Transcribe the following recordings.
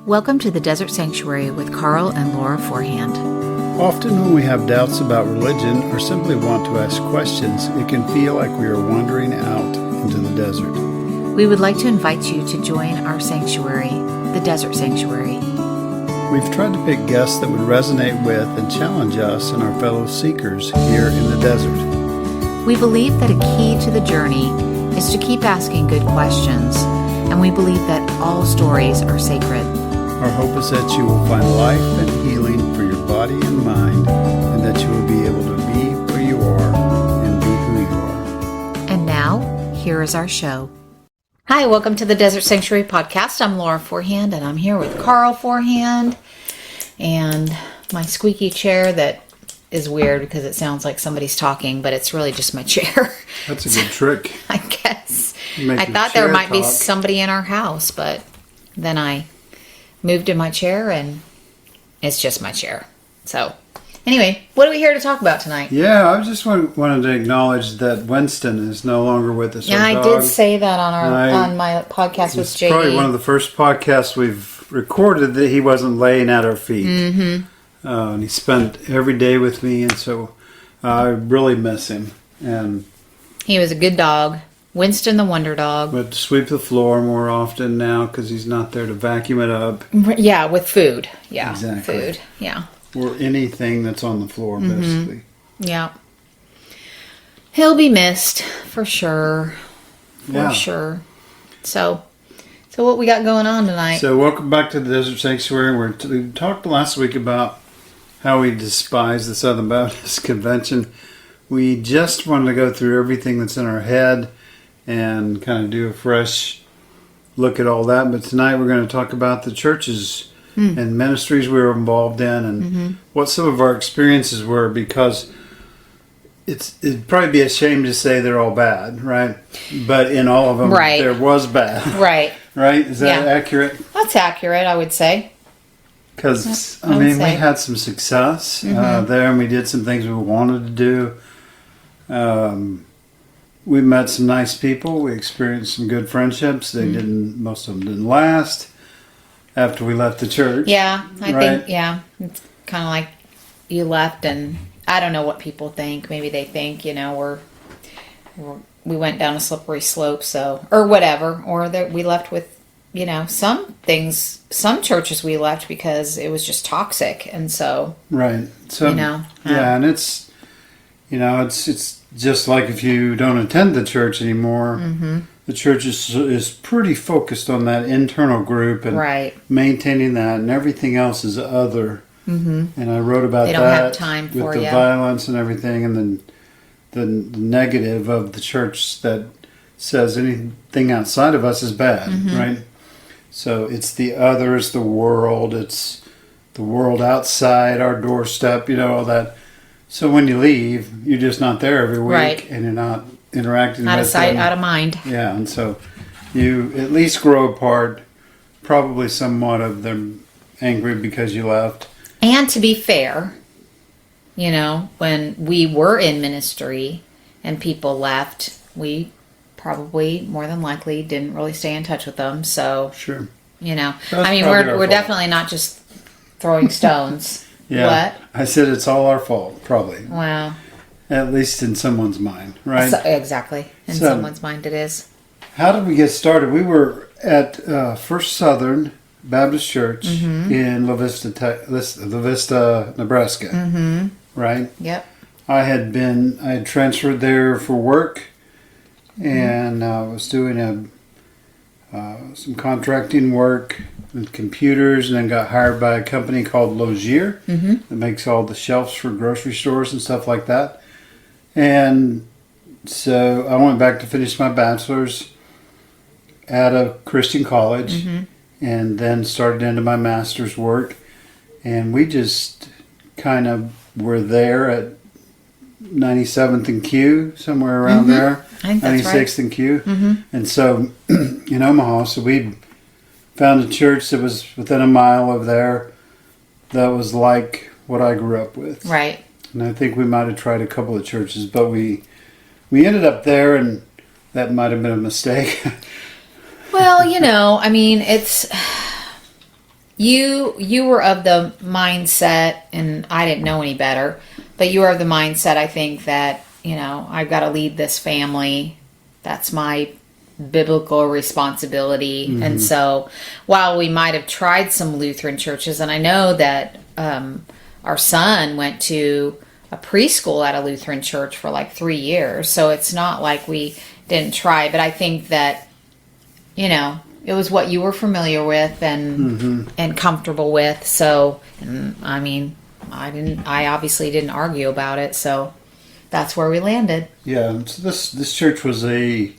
Welcome to the Desert Sanctuary with Karl and Laura Forehand. Often when we have doubts about religion or simply want to ask questions, it can feel like we are wandering out into the desert. We would like to invite you to join our sanctuary, the Desert Sanctuary. We've tried to pick guests that would resonate with and challenge us and our fellow seekers here in the desert. We believe that a key to the journey is to keep asking good questions, and we believe that all stories are sacred. Our hope is that you will find life and healing for your body and mind, and that you will be able to be where you are and be who you are. And now, here is our show. Hi, welcome to the Desert Sanctuary podcast. I'm Laura Forehand, and I'm here with Karl Forehand, and my squeaky chair that is weird because it sounds like somebody's talking, but it's really just my chair. That's a good trick. I guess. Make I your thought there chair might be talk. somebody in our house, but then I moved in my chair and it's just my chair. So anyway, what are we here to talk about tonight? Yeah, I just wanted to acknowledge that Winston is no longer with us. Yeah, our I dog. did say that on my podcast with It's JD. probably one of the first podcasts we've recorded that he wasn't laying at our feet. Mm-hmm. And he spent every day with me, and so I really miss him. And He was a good dog. Winston the Wonder Dog. we have to sweep the floor more often now because he's not there to vacuum it up Yeah, with food. Yeah, Exactly. food. Yeah. or anything that's on the floor, basically. Yeah. He'll be missed for sure. For Yeah. sure. So what we got going on tonight? So welcome back to the Desert Sanctuary. We talked last week about how we despise the Southern Baptist Convention. We just wanted to go through everything that's in our head and kind of do a fresh look at all that. But tonight we're going to talk about the churches and ministries we were involved in and what some of our experiences were, because it'd probably be a shame to say they're all bad, right? But in all of them, Right. there was bad. Right. Right? Is that Yeah. accurate? That's accurate, I would say. Because, I would we say. had some success there, and we did some things we wanted to do. We met some nice people. We experienced some good friendships. Most of them didn't last after we left the church. Yeah, I Right. think, yeah. It's kind of like you left, and I don't know what people think. Maybe they think, we went down a slippery slope, or whatever. Or that we left with, some things, some churches we left because it was just toxic. And so, Right. So, yeah, and it's just like if you don't attend the church anymore, the church is pretty focused on that internal group and right. maintaining that, and everything else is other. And I wrote about They that don't have time with for the you. violence and everything, and then the negative of the church that says anything outside of us is bad, right? So it's the others, the world, it's the world outside our doorstep, all that. So when you leave, you're just not there every week, Right. and you're not interacting Out with of sight, them. out of mind. Yeah, and so you at least grow apart, probably somewhat of them angry because you left. And to be fair, when we were in ministry and people left, we probably more than likely didn't really stay in touch with them. So, Sure. That's probably our we're fault. definitely not just throwing stones. Yeah. What? I said it's all our fault, probably. Wow. At least in someone's mind, right? Exactly. In So- someone's mind it is. How did we get started? We were at First Southern Baptist Church in La Vista, Nebraska, right? Yep. I had transferred there for work, and was doing some contracting work with computers, and then got hired by a company called Logier that makes all the shelves for grocery stores and stuff like that. And so I went back to finish my bachelor's at a Christian college, and then started into my master's work. And we just kind of were there at 97th and Q, somewhere around there. I think that's 96th and Q. And so in Omaha, so we found a church that was within a mile of there that was like what I grew up with. Right. And I think we might have tried a couple of churches, but we ended up there, and that might have been a mistake. Well, it's you were of the mindset, and I didn't know any better, but you were of the mindset, I think, that, I've got to lead this family. That's my biblical responsibility. Mm-hmm. And so while we might have tried some Lutheran churches, and I know that our son went to a preschool at a Lutheran church for like 3 years, so it's not like we didn't try, but I think that, it was what you were familiar with and comfortable with. So, I obviously didn't argue about it. So that's where we landed. Yeah. So this church was we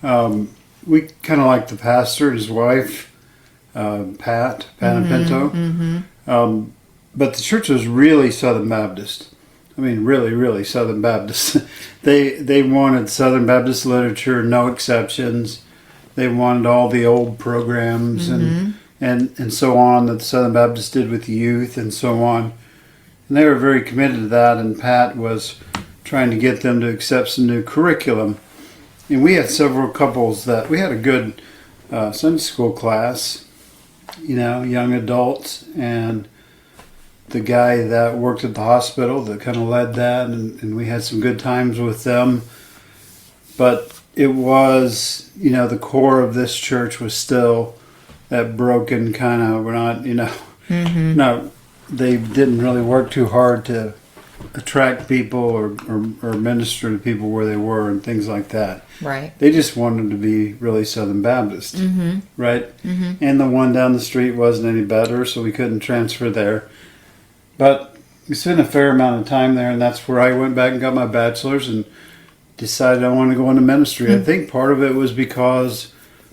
kind of liked the pastor and his wife, Pat and Pinto. Mm-hmm. But the church was really Southern Baptist. I mean, really, really Southern Baptist. They wanted Southern Baptist literature, no exceptions. They wanted all the old programs and so on that the Southern Baptists did with youth and so on. And they were very committed to that, and Pat was trying to get them to accept some new curriculum. And we had several couples that, we had a good Sunday school class, young adults, and the guy that worked at the hospital that kind of led that, and we had some good times with them. But it was, the core of this church was still that broken kind of, we're not, no, they didn't really work too hard to attract people or minister to people where they were and things like that. Right. They just wanted them to be really Southern Baptist, right? Mm-hmm. And the one down the street wasn't any better, so we couldn't transfer there. But we spent a fair amount of time there, and that's where I went back and got my bachelor's and decided I wanted to go into ministry. I think part of it was because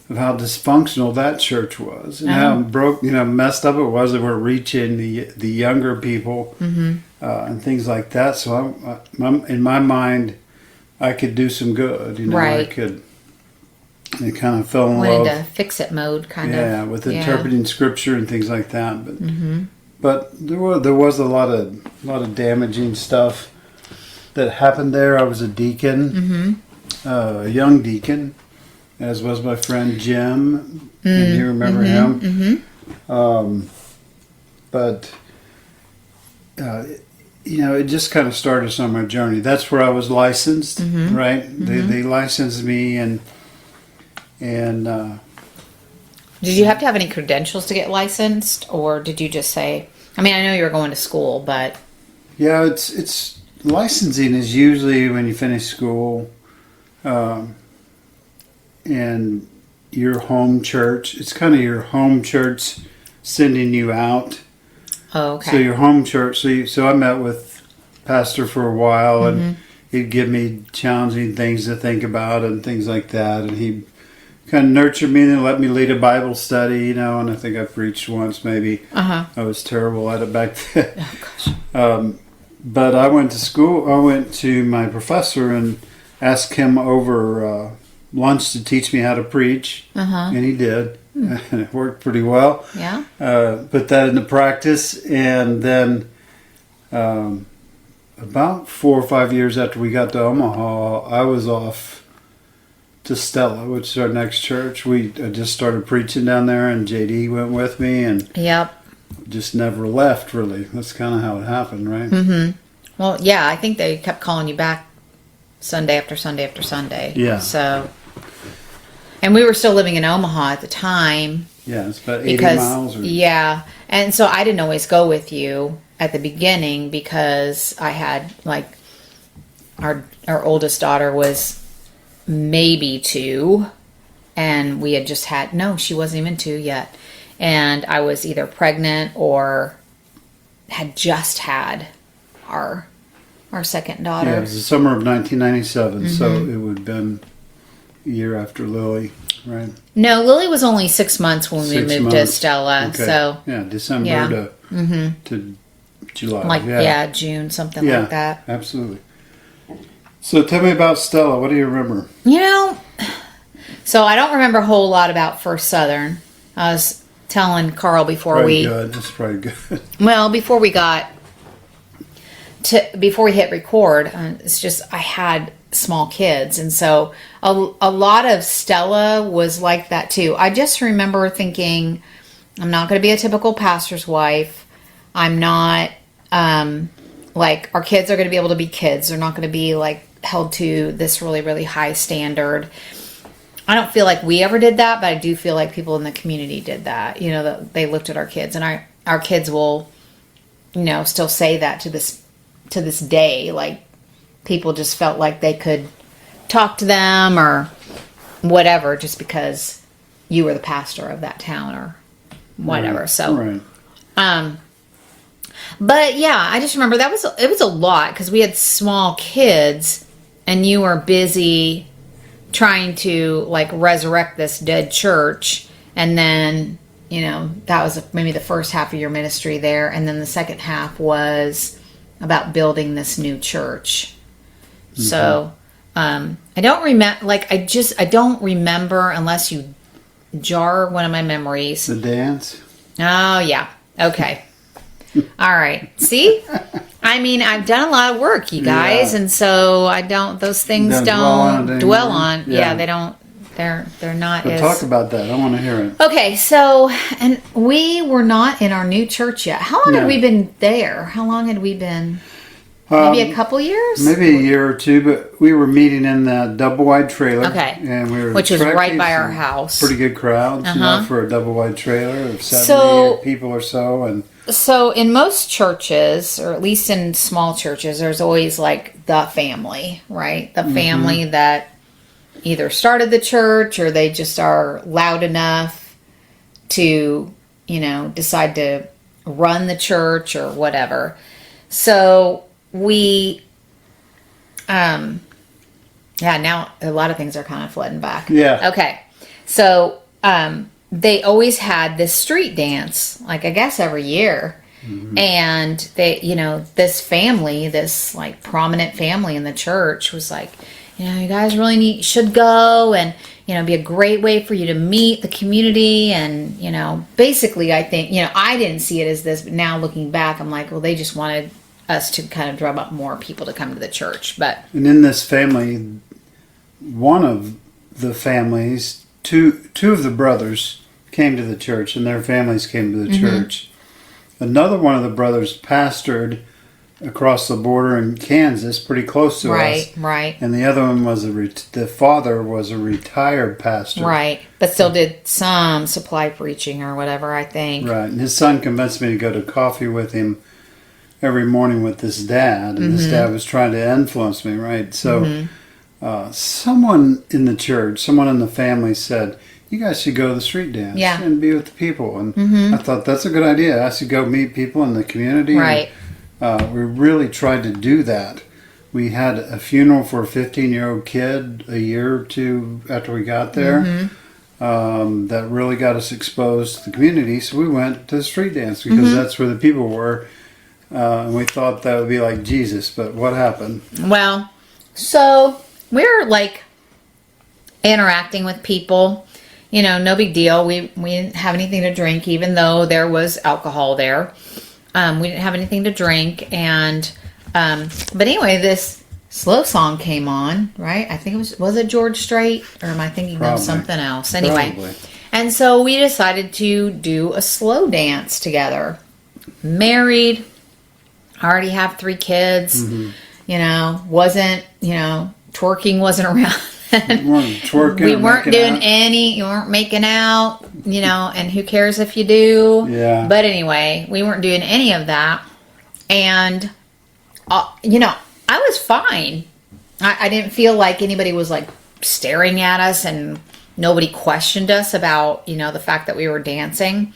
of how dysfunctional that church was and how messed up it was. They were reaching the younger people and things like that. So in my mind, I could do some good. Right. I kind of fell in love. Went into fix-it mode, kind of. Yeah, with interpreting scripture and things like that. But there was a lot of damaging stuff that happened there. I was a deacon, a young deacon, as was my friend Jim, and you remember him. But it just kind of started us on my journey. That's where I was licensed, right? They licensed me, and did you have to have any credentials to get licensed, or did you just say? I mean, I know you were going to school, but yeah, it's licensing is usually when you finish school, and your home church. It's kind of your home church sending you out. Oh, okay. So your home church. So I met with pastor for a while, and he'd give me challenging things to think about and things like that, and he kind of nurtured me and let me lead a Bible study, and I think I preached once maybe. I was terrible at it back then. Oh, gosh. But I went to school. I went to my professor and asked him over lunch to teach me how to preach, and he did. And it worked pretty well. Yeah. Put that into practice, and then about 4 or 5 years after we got to Omaha, I was off to Stella, which is our next church. I just started preaching down there, and JD went with me, and just never left, really. That's kind of how it happened, right? Well, yeah, I think they kept calling you back Sunday after Sunday after Sunday. Yeah. So, and we were still living in Omaha at the time. Yeah, it's about 80 miles. Yeah, and so I didn't always go with you at the beginning because I had, like, our oldest daughter was maybe 2, and we had just had, no, she wasn't even 2 yet, and I was either pregnant or had just had our second daughter. Yeah, it was the summer of 1997, so it would have been a year after Lily, right? No, Lily was only 6 months when we 6 moved months. to Stella. Okay. So yeah, December to July. Like June, something like that. Absolutely. So tell me about Stella. What do you remember? So I don't remember a whole lot about First Southern. I was telling Carl before That's probably good. Well, before we hit record, it's just I had small kids, and so a lot of Stella was like that too. I just remember thinking, I'm not going to be a typical pastor's wife. I'm not, like, our kids are going to be able to be kids. They're not going to be, like, held to this really, really high standard. I don't feel like we ever did that, but I do feel like people in the community did that. You know, that they looked at our kids, and our kids will, you know, still say that to this day. Like, people just felt like they could talk to them or whatever just because you were the pastor of that town or whatever. Right. So, Right. but yeah, I just remember it was a lot because we had small kids, and you were busy trying to, like, resurrect this dead church. And then, you know, that was maybe the first half of your ministry there. And then the second half was about building this new church. Mm-hmm. So, I don't remember, like, I don't remember unless you jar one of my memories. The dance? Oh, yeah. Okay. All right. See? I mean, I've done a lot of work, you guys, and so those things don't dwell on. Yeah, they don't, they're not but as... talk about that. I want to hear it. Okay, so, and we were not in our new church yet. How long had we been there? How long had we been? Maybe a couple years? Maybe a year or two, but we were meeting in the double-wide trailer. Okay. And we were which was right by our house. Pretty good crowds, you know, for a double-wide trailer of 70 people or so. And so in most churches, or at least in small churches, there's always, like, the family, right? The family that either started the church or they just are loud enough to, you know, decide to run the church or whatever. So we, now a lot of things are kind of flooding back. Yeah. Okay. So, they always had this street dance, like, I guess every year. Mm-hmm. And they, you know, this family, this, like, prominent family in the church was like, you know, you guys really should go, and, you know, be a great way for you to meet the community. And, you know, basically, I think, you know, I didn't see it as this, but now looking back, I'm like, well, they just wanted us to kind of drum up more people to come to the church. And in this family, one of the families, two of the brothers came to the church, and their families came to the church. Another one of the brothers pastored across the border in Kansas, pretty close to us. Right. And the other one was the father was a retired pastor. Right. But still did some supply preaching or whatever, I think. Right. And his son convinced me to go to coffee with him every morning with this dad, and this dad was trying to influence me, right? So someone in the church, someone in the family said, you guys should go to the street dance and be with the people. And I thought, that's a good idea. I should go meet people in the community. Right. And, we really tried to do that. We had a funeral for a 15-year-old kid a year or two after we got there. That really got us exposed to the community. So we went to the street dance because that's where the people were. And we thought that would be like Jesus, but what happened? Well, so we're, like, interacting with people. You know, no big deal. We didn't have anything to drink, even though there was alcohol there. We didn't have anything to drink, and but anyway, this slow song came on, right? I think was it George Strait, or am I thinking of something else? Anyway, and so we decided to do a slow dance together. Married, already have 3 kids. You know, twerking wasn't around. We weren't doing any. You weren't making out, you know, and who cares if you do? Yeah. But anyway, we weren't doing any of that, and you know, I was fine. I didn't feel like anybody was, like, staring at us, and nobody questioned us about, you know, the fact that we were dancing.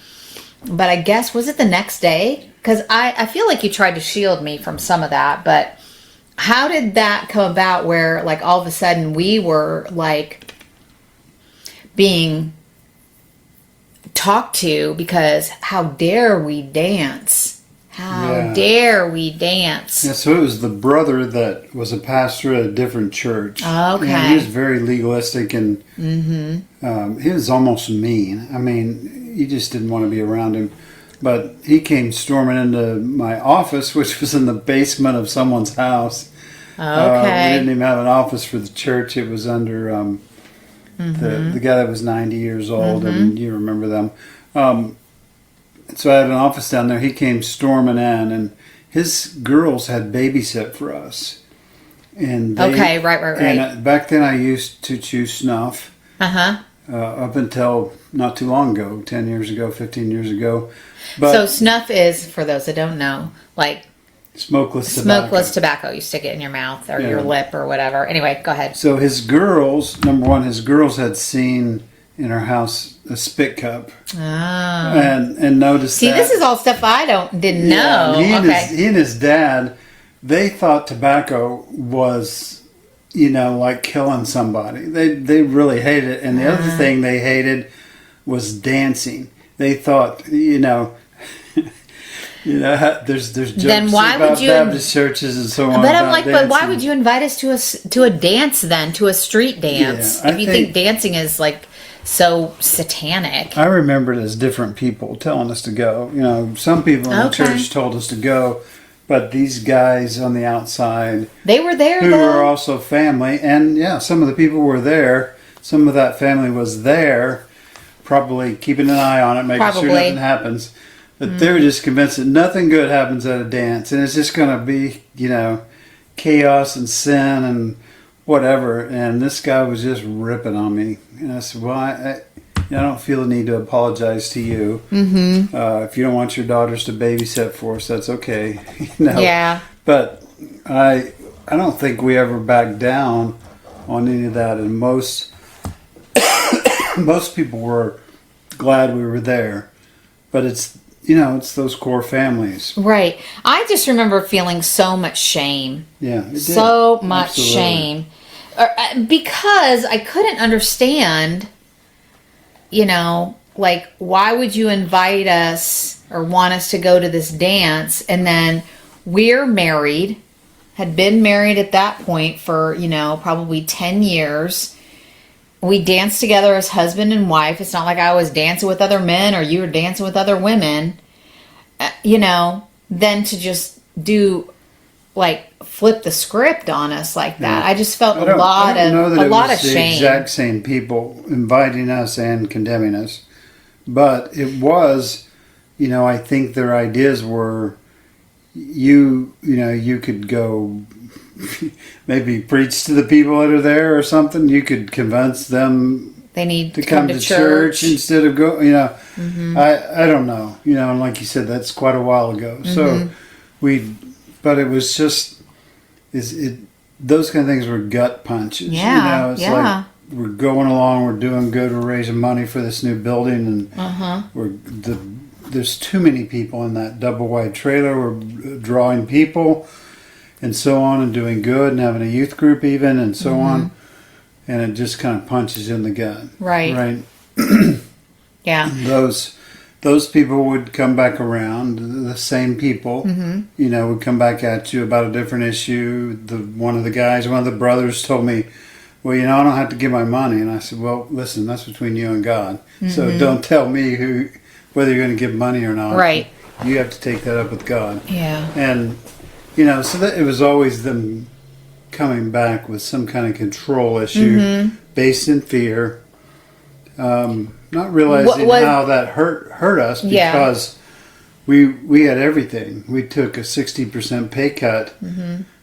But I guess, was it the next day? Because I feel like you tried to shield me from some of that, but how did that come about where, like, all of a sudden we were, like, being talked to because how dare we dance? How dare we dance? Yeah, so it was the brother that was a pastor at a different church. Okay. And he was very legalistic, and he was almost mean. I mean, you just didn't want to be around him. But he came storming into my office, which was in the basement of someone's house. Okay. We didn't even have an office for the church. It was under the guy that was 90 years old, and you remember them. so I had an office down there. He came storming in, and his girls had babysit for us. And Okay, right. And back then I used to chew snuff. Up until not too long ago, 10 years ago, 15 years ago. But so snuff is, for those that don't know, like smokeless tobacco. You stick it in your mouth or your lip or whatever. Anyway, go ahead. So his girls, number one, his girls had seen in our house a spit cup. Oh. And noticed See, this is all stuff I didn't know. He and his dad, they thought tobacco was, like killing somebody. They really hated it. And the other thing they hated was dancing. They thought, there's jokes then why about would you, Baptist churches and so on. But I'm like, dancing. but why would you invite us to a dance then, to a street dance, if you think dancing is like so satanic? I remember it as different people telling us to go. Some people in the church told us to go, but these guys on the outside, they were there, who were also family, and some of the people were there. Some of that family was there, probably keeping an eye on it, making sure nothing happens. But they were just convinced that nothing good happens at a dance, and it's just going to be, chaos and sin and whatever. And this guy was just ripping on me, and I said, "Well, I don't feel the need to apologize to you. If you don't want your daughters to babysit for us, that's okay." Yeah. But I don't think we ever backed down on any of that, and most people were glad we were there. But it's those core families. Right. I just remember feeling so much shame. Yeah. It did. So much Absolutely. shame. Because I couldn't understand, like, why would you invite us or want us to go to this dance? And then we're married, had been married at that point for, probably 10 years. We danced together as husband and wife. It's not like I was dancing with other men or you were dancing with other women. Then to just do, like, flip the script on us like that. Yeah. I just felt a lot of shame. The exact same people inviting us and condemning us, but it was, I think their ideas were, you could go maybe preach to the people that are there or something. You could convince them they need to come to church instead of go. I don't know. And like you said, that's quite a while ago. So but it was just those kind of things were gut punches. Yeah, it's like we're going along, we're doing good, we're raising money for this new building, and there's too many people in that double wide trailer. We're drawing people and so on, and doing good, and having a youth group even, and so on. And it just kind of punches in the gut. Right. Yeah. Those people would come back around. The same people, would come back at you about a different issue. One of the brothers told me, "Well, I don't have to give my money." And I said, "Well, listen, that's between you and God. So don't tell me whether you're going to give money or not. Right. You have to take that up with God." Yeah. And so that it was always them coming back with some kind of control issue based in fear. Not realizing how that hurt us because we had everything. We took a 60% pay cut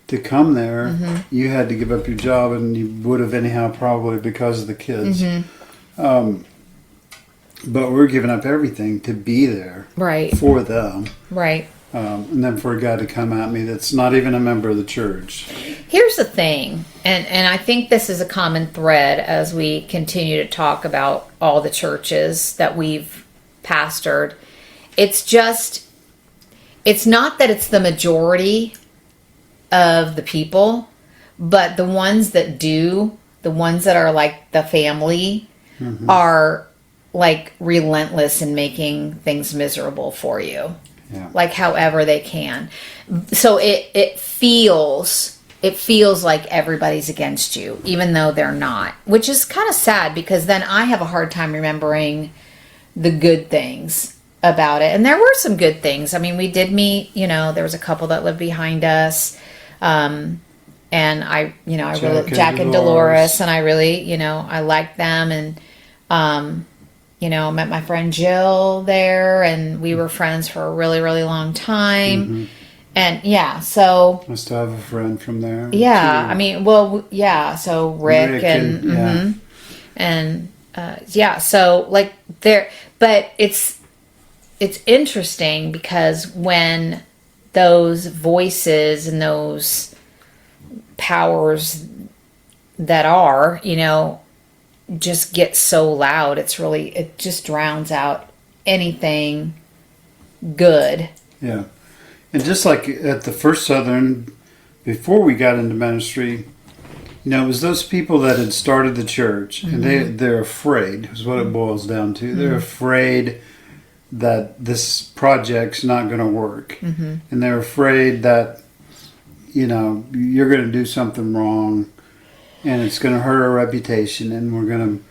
to come there. You had to give up your job, and you would have anyhow probably because of the kids. But we're giving up everything to be there for them. Right. And then for a guy to come at me that's not even a member of the church. Here's the thing, and I think this is a common thread as we continue to talk about all the churches that we've pastored. It's not that it's the majority of the people, but the ones that do, the ones that are like the family, are like relentless in making things miserable for you. Yeah. Like however they can. So it feels like everybody's against you, even though they're not, which is kind of sad because then I have a hard time remembering the good things about it. And there were some good things. I mean, we did meet, there was a couple that lived behind us. And I really, Jack and Dolores, and I really, I liked them. And met my friend Jill there, and we were friends for a really, really long time. Mm-hmm. And so I still have a friend from there. yeah, too. I mean, well, yeah, so Rick and yeah. so like there, but it's interesting because when those voices and those powers that are, just get so loud, it just drowns out anything good. Yeah. And just like at the First Southern, before we got into ministry, it was those people that had started the church, and they're afraid, is what it boils down to. They're afraid that this project's not going to work. And they're afraid that, you're going to do something wrong, and it's going to hurt our reputation, and we're going to...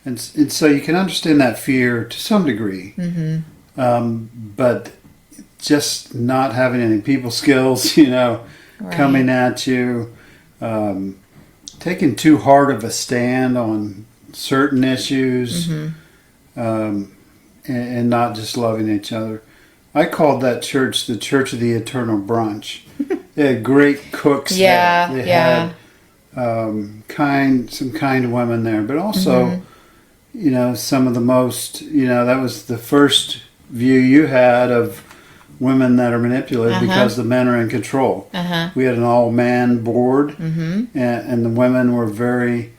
And so you can understand that fear to some degree. But just not having any people skills, Right. coming at you, taking too hard of a stand on certain issues, and not just loving each other. I called that church the Church of the Eternal Brunch. They had great cooks there. They had some kind women there, but also, some of the most, that was the first view you had of women that are manipulated because the men are in control. We had an all-man board, and the women were very...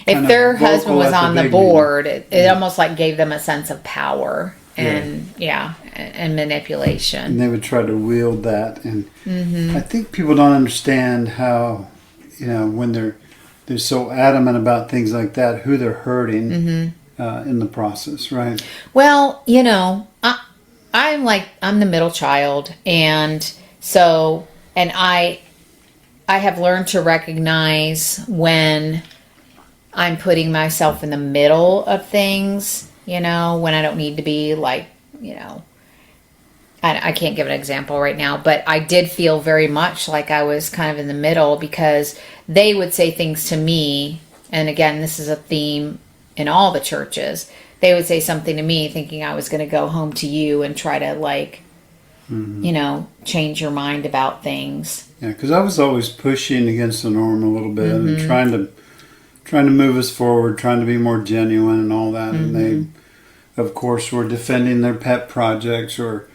If their husband was on the board, it almost like gave them a sense of power and and manipulation. And they would try to wield that. And I think people don't understand how, when they're so adamant about things like that, who they're hurting in the process, right? Well, I'm the middle child, and I have learned to recognize when I'm putting myself in the middle of things, when I don't need to be, like, I can't give an example right now, but I did feel very much like I was kind of in the middle, because they would say things to me, and again, this is a theme in all the churches. They would say something to me thinking I was going to go home to you and try to, like, change your mind about things. Yeah, because I was always pushing against the norm a little bit and trying to move us forward, trying to be more genuine and all that. And they, of course, were defending their pet projects or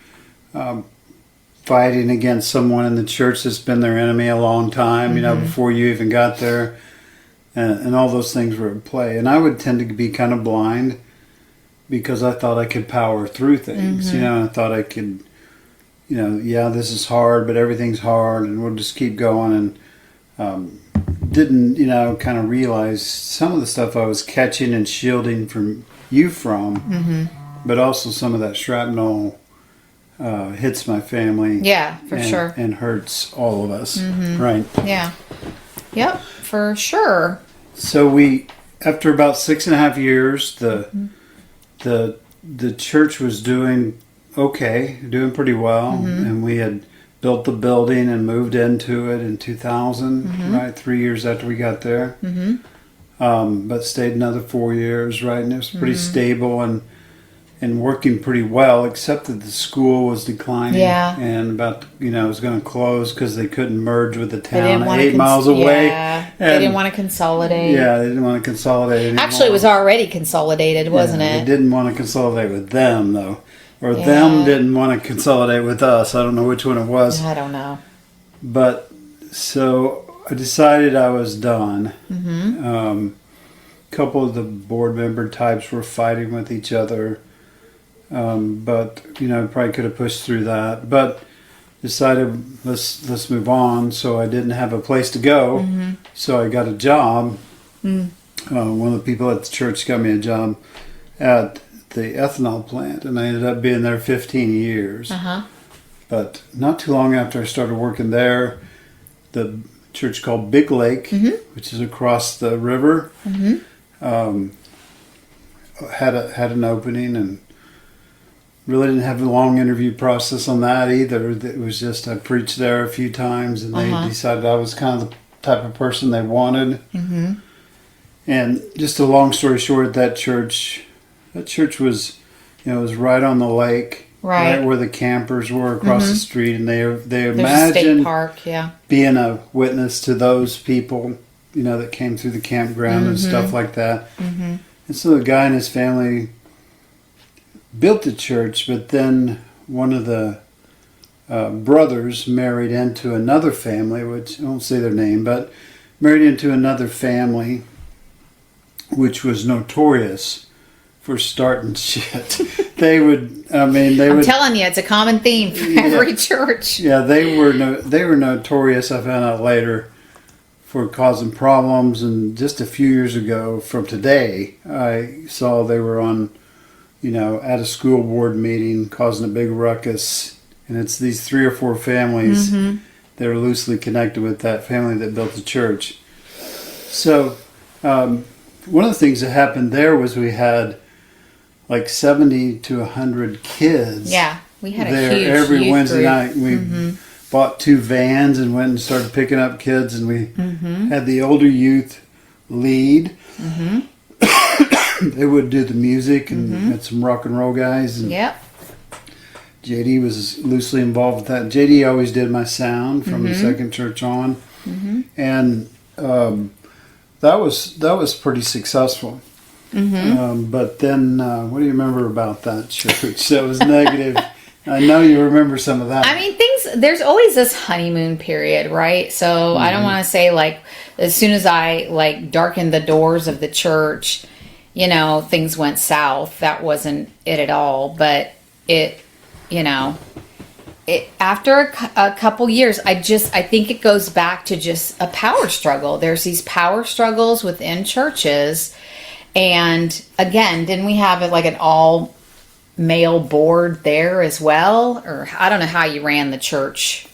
fighting against someone in the church that's been their enemy a long time, before you even got there. And all those things were at play. And I would tend to be kind of blind because I thought I could power through things. I thought I could, this is hard, but everything's hard, and we'll just keep going. And didn't, kind of realize some of the stuff I was catching and shielding from you but also some of that shrapnel hits my family. Yeah, for sure. And hurts all of us, right? Yeah. Yep, for sure. So we, after about 6.5 years, the church was doing okay, doing pretty well, and we had built the building and moved into it in 2000, right? 3 years after we got there. But stayed another 4 years, right? And it was pretty stable and working pretty well, except that the school was declining. Yeah. And about, it was going to close because they couldn't merge with the town 8 miles away. Yeah. They didn't want to consolidate. Yeah, they didn't want to consolidate anymore. Actually, it was already consolidated, wasn't it? They didn't want to consolidate with them, though. Or them didn't want to consolidate with us. I don't know which one it was. I don't know. But, so I decided I was done. A couple of the board member types were fighting with each other. But, probably could have pushed through that. But decided let's move on. So I didn't have a place to go. So I got a job. One of the people at the church got me a job at the ethanol plant, and I ended up being there 15 years. But not too long after I started working there, the church called Big Lake, which is across the river, had an opening, and really didn't have a long interview process on that either. It was just I preached there a few times, and they decided I was kind of the type of person they wanted. And just a long story short, that church That church was, it was right on the lake, right where the campers were across the street, and they imagined a state park, being a witness to those people, that came through the campground and stuff like that. And so the guy and his family built the church, but then one of the brothers married into another family, which I won't say their name, but married into another family, which was notorious for starting shit. I'm telling you, it's a common theme for every church. Yeah, they were notorious. I found out later, for causing problems. And just a few years ago from today, I saw they were on, at a school board meeting causing a big ruckus. And it's these 3 or 4 families that are loosely connected with that family that built the church. So one of the things that happened there was we had like 70 to 100 kids. Yeah, we had there a huge every youth Wednesday group. night. We bought 2 vans and went and started picking up kids, and we had the older youth lead. They would do the music and had some rock and roll guys. And JD was loosely involved with that. JD always did my sound from the second church on, and that was pretty successful. But then, what do you remember about that church that was negative? I know you remember some of that. I mean, there's always this honeymoon period, right? So I don't want to say like, as soon as I like darkened the doors of the church, things went south. That wasn't it at all. But after a couple years, I think it goes back to just a power struggle. There's these power struggles within churches. And again, didn't we have like an all male board there as well? Or I don't know how you ran the church.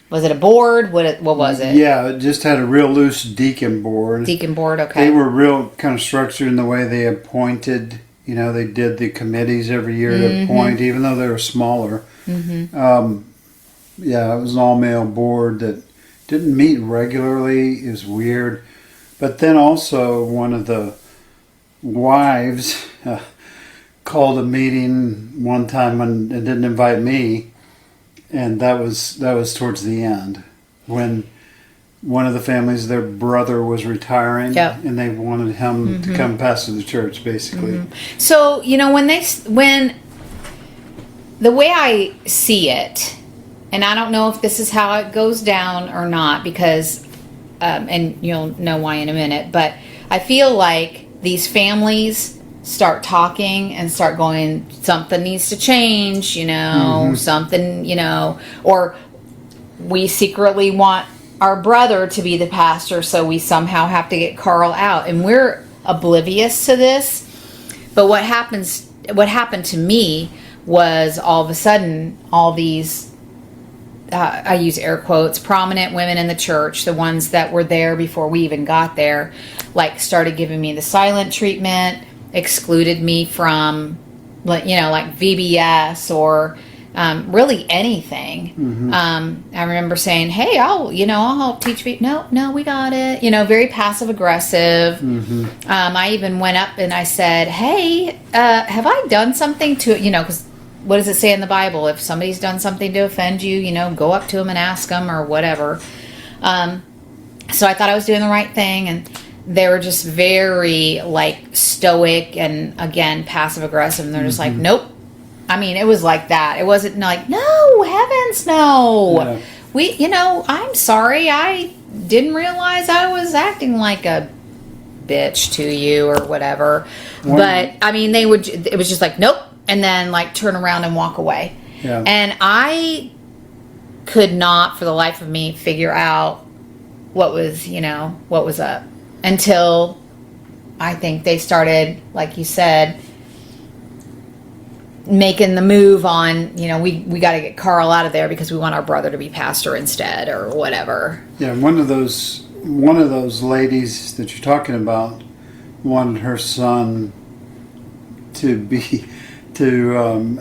Was it a board? What was it? Yeah, it just had a real loose deacon board. Deacon board, okay. They were real kind of structured in the way they appointed. They did the committees every year to appoint, even though they were smaller. Yeah, it was an all-male board that didn't meet regularly. It was weird. But then also one of the wives called a meeting one time and didn't invite me, and that was towards the end when one of the families, their brother was retiring, and they wanted him to come pastor the church, basically. So when the way I see it, and I don't know if this is how it goes down or not, because and you'll know why in a minute, but I feel like these families start talking and start going, something needs to change, something, or we secretly want our brother to be the pastor, so we somehow have to get Karl out. And we're oblivious to this. But what happened to me was all of a sudden, all these, I use air quotes, prominent women in the church, the ones that were there before we even got there, like started giving me the silent treatment, excluded me from, like VBS or really anything. I remember saying, "Hey, I'll help teach you." No, we got it. Very passive aggressive. I even went up and I said, "Hey, have I done something to?" Because what does it say in the Bible? If somebody's done something to offend you, go up to them and ask them or whatever. So I thought I was doing the right thing, and they were just very stoic and again passive aggressive, and they're just like, "Nope." I mean, it was like that. It wasn't like, "No, heavens, no." Yeah. I'm sorry. I didn't realize I was acting like a bitch to you or whatever. But I mean, it was just like, "Nope." And then turn around and walk away. Yeah. And I could not for the life of me figure out what was up until I think they started, like you said, making the move on, we got to get Karl out of there because we want our brother to be pastor instead or whatever. Yeah, one of those ladies that you're talking about wanted her son to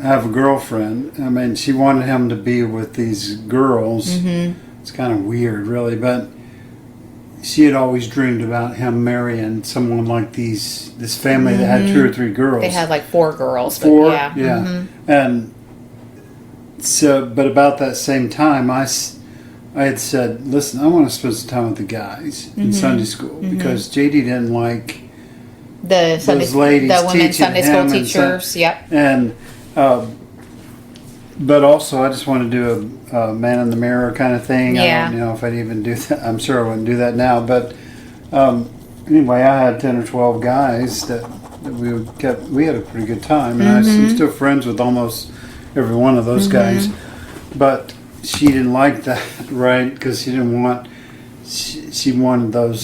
have a girlfriend. I mean, she wanted him to be with these girls. It's kind of weird, really, but she had always dreamed about him marrying someone like this family that had 2 or 3 girls. They had like 4 girls. 4, but yeah. And so, but about that same time, I had said, listen, I want to spend some time with the guys in Sunday school because JD didn't like those ladies, the women Sunday school teachers. And but also, I just want to do a man in the mirror kind of thing. Yeah. I don't know if I'd even do that. I'm sure I wouldn't do that now. But anyway, I had 10 or 12 guys that we had a pretty good time, and I'm still friends with almost every one of those guys. But she didn't like that, right? Because she didn't want. She wanted those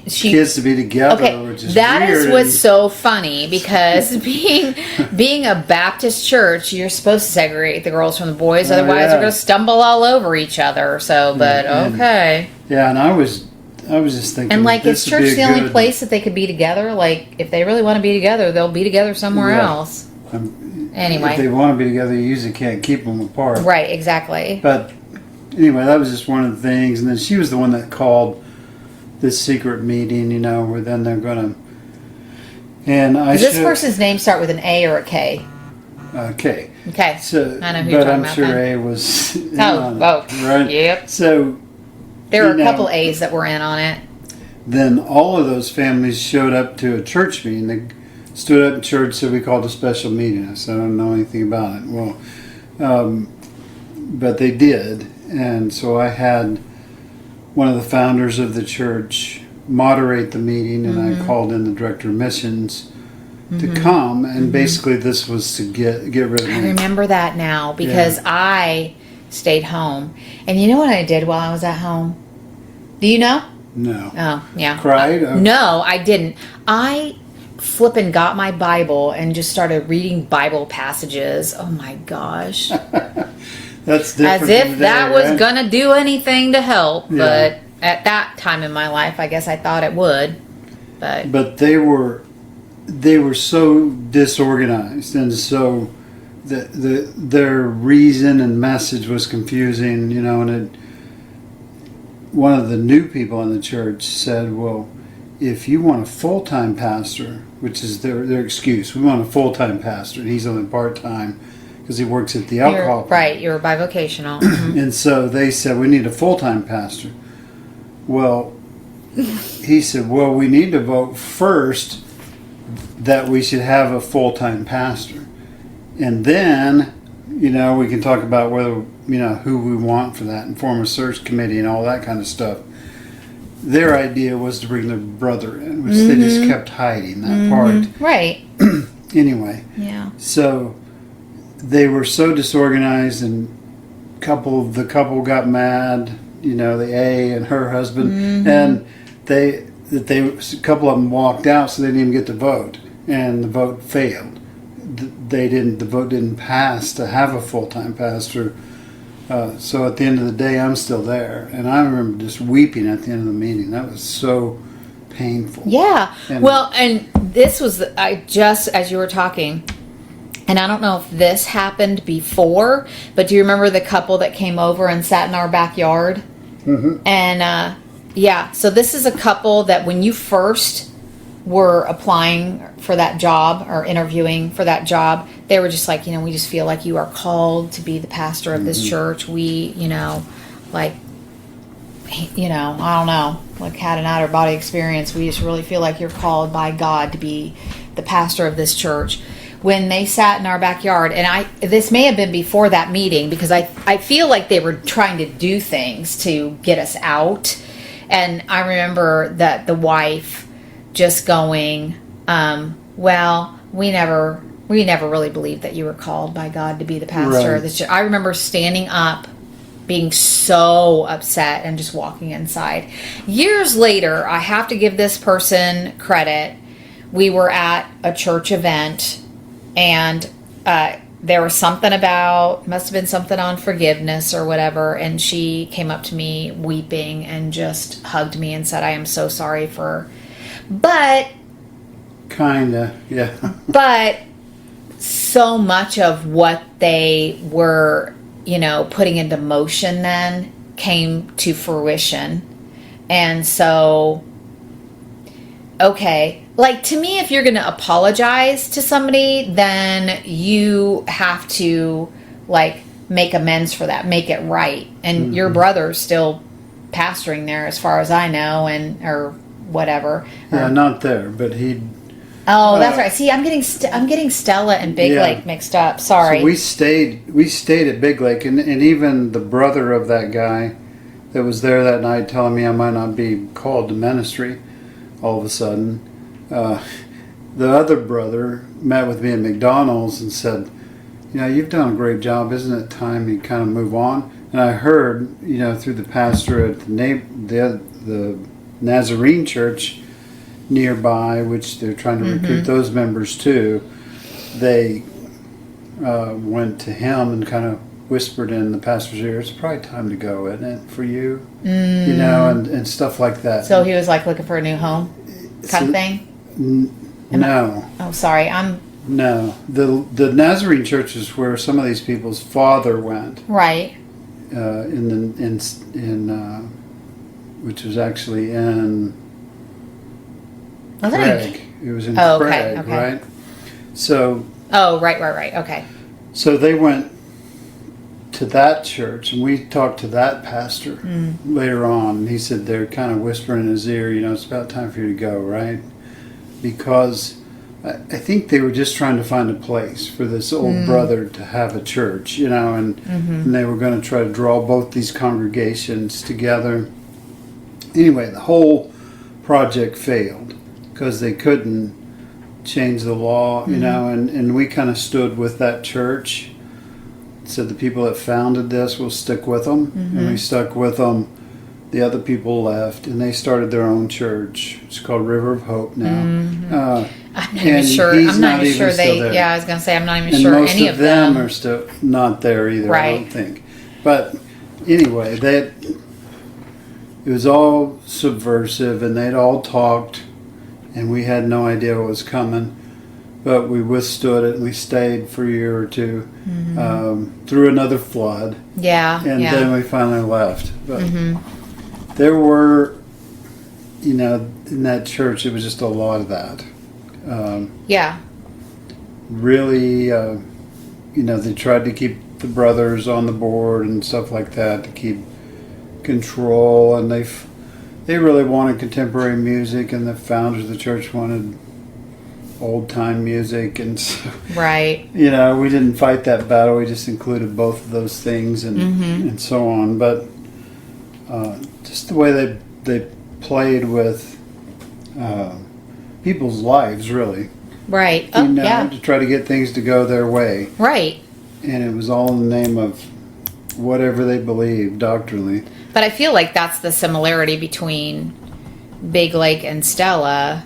kids to be together. Okay, which is that weird. is what's so funny because being a Baptist church, you're supposed to segregate the girls from the boys, otherwise they're going to stumble all over each other. So, but okay. Yeah, and I was just thinking, and like, is church the only place that they could be together? Like, if they really want to be together, they'll be together somewhere else. Anyway, if they want to be together, you usually can't keep them apart. Right, exactly. But anyway, that was just one of the things. And then she was the one that called this secret meeting, where then they're going to. And Does this person's name start with an A or a K? K. Okay. So, I know who you're talking about. But I'm sure then. A was. Right. Yep. So. There were a couple A's that were in on it. Then all of those families showed up to a church meeting. They stood up in church, so we called a special meeting. I said, I don't know anything about it. Well, but they did. And so I had one of the founders of the church moderate the meeting, and I called in the director of missions to come. And basically this was to get rid of me. I remember that now because I stayed home. And you know what I did while I was at home? Do you know? No. Oh, yeah. Cried? Okay. No, I didn't. I flippin' got my Bible and just started reading Bible passages. Oh my gosh. That's different. As if that was going to do anything to help. Yeah. But at that time in my life, I guess I thought it would. But they were so disorganized, and so their reason and message was confusing, and one of the new people in the church said, well, if you want a full-time pastor, which is their excuse, we want a full-time pastor, and he's only part-time because he works at the alcohol. Right, you're bivocational. And so they said, we need a full-time pastor. Well, he said, well, we need to vote first that we should have a full-time pastor. And then, we can talk about whether, who we want for that and form a search committee and all that kind of stuff. Their idea was to bring their brother in, which they just kept hiding that part. Right. Anyway. Yeah. So they were so disorganized, and the couple got mad, the A and her husband, and a couple of them walked out, so they didn't even get to vote, and the vote failed. The vote didn't pass to have a full-time pastor. So at the end of the day, I'm still there, and I remember just weeping at the end of the meeting. That was so painful. Yeah. And this was just as you were talking. And I don't know if this happened before, but do you remember the couple that came over and sat in our backyard? Mm-hmm. And so this is a couple that when you first were applying for that job or interviewing for that job, they were just like, we just feel like you are called to be the pastor of this church. We, I don't know, like had an outer body experience. We just really feel like you're called by God to be the pastor of this church. When they sat in our backyard, and this may have been before that meeting because I feel like they were trying to do things to get us out. And I remember that the wife just going, well, we never really believed that you were called by God to be the pastor of this church. I remember standing up, being so upset, and just walking inside. Years later, I have to give this person credit. We were at a church event, and there was something must have been something on forgiveness or whatever, and she came up to me weeping and just hugged me and said, I am so sorry but kinda, yeah. But so much of what they were, putting into motion then came to fruition And so, okay. Like, to me, if you're going to apologize to somebody, then you have to, like, make amends for that, make it right. And your brother's still pastoring there, as far as I know, or whatever. Yeah, not there, but he. Oh, that's right. See, I'm getting Stella and Big Lake mixed up. Sorry. So we stayed at Big Lake, and even the brother of that guy that was there that night telling me I might not be called to ministry. All of a sudden, the other brother met with me at McDonald's and said, you've done a great job. Isn't it time you kind of move on? And I heard, through the pastor at the Nazarene church nearby, which they're trying to recruit those members too, they went to him and kind of whispered in the pastor's ear, it's probably time to go, isn't it, for you? And stuff like that. So he was like looking for a new home kind of thing? No. Oh, sorry. No. The Nazarene church is where some of these people's father went. Right. Which was actually in Wasn't Craig. It was in Craig, okay. right? So. Oh, right. Okay. So they went to that church, and we talked to that pastor later on. And he said they're kind of whispering in his ear, it's about time for you to go, right? Because I think they were just trying to find a place for this old brother to have a church, and they were going to try to draw both these congregations together. Anyway, the whole project failed because they couldn't change the law, and we kind of stood with that church. Said the people that founded this will stick with them, and we stuck with them. The other people left, and they started their own church. It's called River of Hope now. I'm not even sure. I'm not even sure they. There. Yeah, I was going to say I'm not even and sure most any of them are still not there either. Right. I don't think. But anyway, it was all subversive, and they'd all talked, and we had no idea what was coming. But we withstood it, and we stayed for a year or two through another flood. Yeah. And then we finally left. But there were, in that church, it was just a lot of that. Really, they tried to keep the brothers on the board and stuff like that to keep control. And they really wanted contemporary music, and the founders of the church wanted old time music, and so, right. We didn't fight that battle. We just included both of those things and so on. But just the way they played with people's lives, really. Right. To try to get things to go their way. Right. And it was all in the name of whatever they believed doctrinally. But I feel like that's the similarity between Big Lake and Stella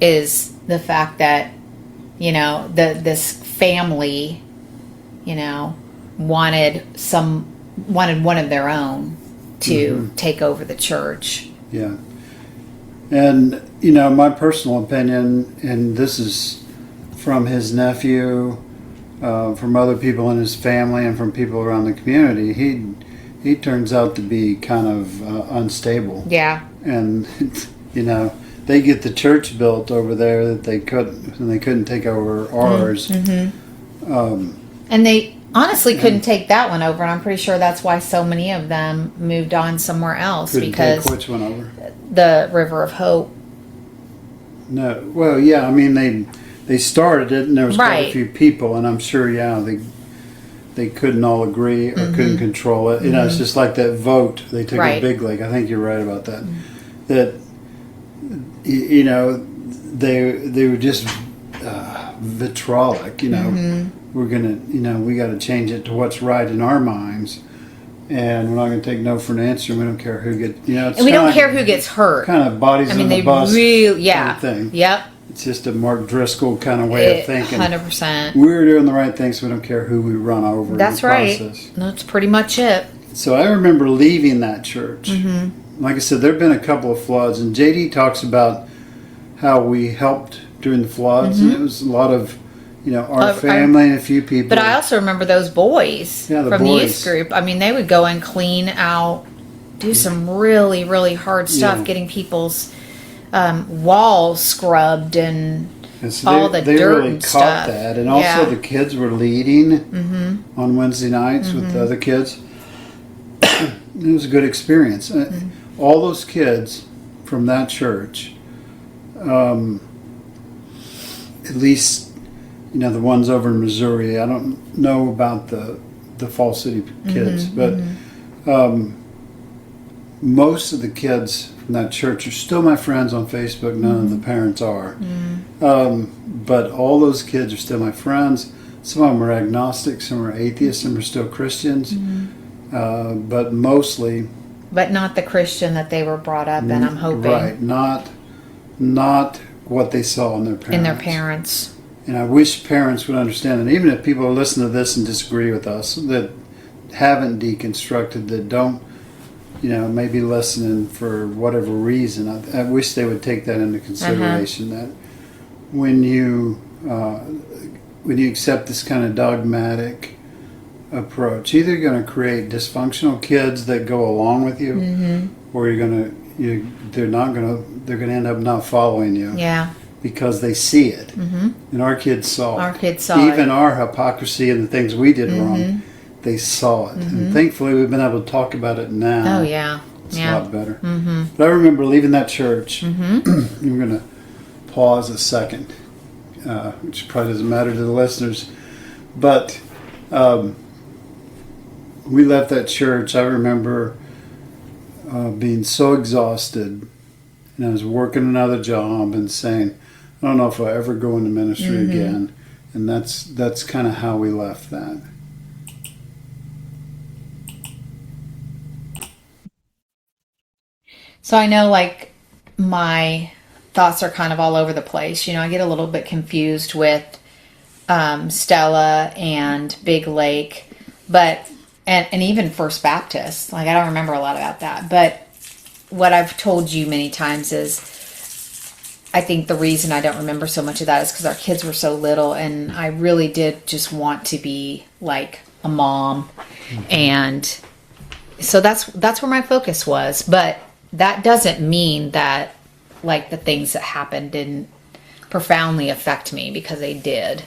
is the fact that, this family, wanted one of their own to take over the church. Yeah. And, my personal opinion, and this is from his nephew, from other people in his family, and from people around the community, he turns out to be kind of unstable. Yeah. And, they get the church built over there that they couldn't take over ours. And they honestly couldn't take that one over, and I'm pretty sure that's why so many of them moved on somewhere else. Because take which one over? The River of Hope. No, well, yeah, I mean they started it, and there was quite a few people, and I'm sure, they couldn't all agree or couldn't control it. It's just like that vote they took at Big Lake. I think you're right about that. That. They were just vitriolic. We're gonna, we got to change it to what's right in our minds, and we're not going to take no for an answer. We don't care who gets, and we don't care who gets hurt. Kind of bodies on the bus, really, kind of thing. Yep. It's just a Mark Driscoll kind of way of thinking. 100%. We're doing the right thing, so we don't care who we run over. That's in the right. process. That's pretty much it. So I remember leaving that church. Like I said, there have been a couple of floods, and JD talks about how we helped during the floods, and it was a lot of, our family and a few people. But I also remember those boys from the youth group. I mean, they would go and clean out do some really, really hard stuff, Yeah. getting people's walls scrubbed and So all the they dirt really and caught stuff. that. And also the kids were leading on Wednesday nights with the other kids. It was a good experience. All those kids from that church, at least, the ones over in Missouri, I don't know about the Fall City kids, but most of the kids from that church are still my friends on Facebook. None of the parents are. But all those kids are still my friends. Some of them are agnostic, some are atheists, some are still Christians. But mostly... But not the Christian that they were brought up in, I'm hoping. Right, not what they saw in their parents. In their parents. And I wish parents would understand that, even if people listen to this and disagree with us, that haven't deconstructed, that don't, maybe listening for whatever reason, I wish they would take that into consideration. That when you accept this kind of dogmatic approach, either you're going to create dysfunctional kids that go along with you, or they're going to end up not following you. Yeah. Because they see it. And our kids saw it. Our kids saw it. Even our hypocrisy and the things we did wrong, they saw it. And thankfully we've been able to talk about it now. Oh, yeah. It's a lot better. But I remember leaving that church. We're going to pause a second, which probably doesn't matter to the listeners. But we left that church. I remember being so exhausted, and I was working another job and saying, I don't know if I'll ever go into ministry again. And that's kind of how we left that. So I know, my thoughts are kind of all over the place. I get a little bit confused with Stella and Big Lake, but and even First Baptist. I don't remember a lot about that. But what I've told you many times is, I think the reason I don't remember so much of that is because our kids were so little, and I really did just want to be like a mom, and so that's where my focus was. But that doesn't mean that the things that happened didn't profoundly affect me, because they did.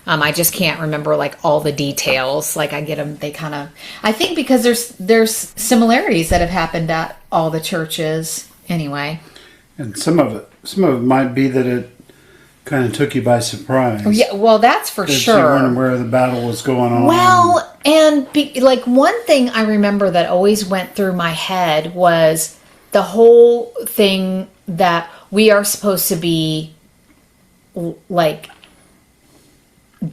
I just can't remember all the details. I get them. They kind of. I think because there's similarities that have happened at all the churches anyway. And some of it might be that it kind of took you by surprise. Oh, yeah, well, that's for sure. You weren't aware the battle was going on. Well, and one thing I remember that always went through my head was the whole thing that we are supposed to be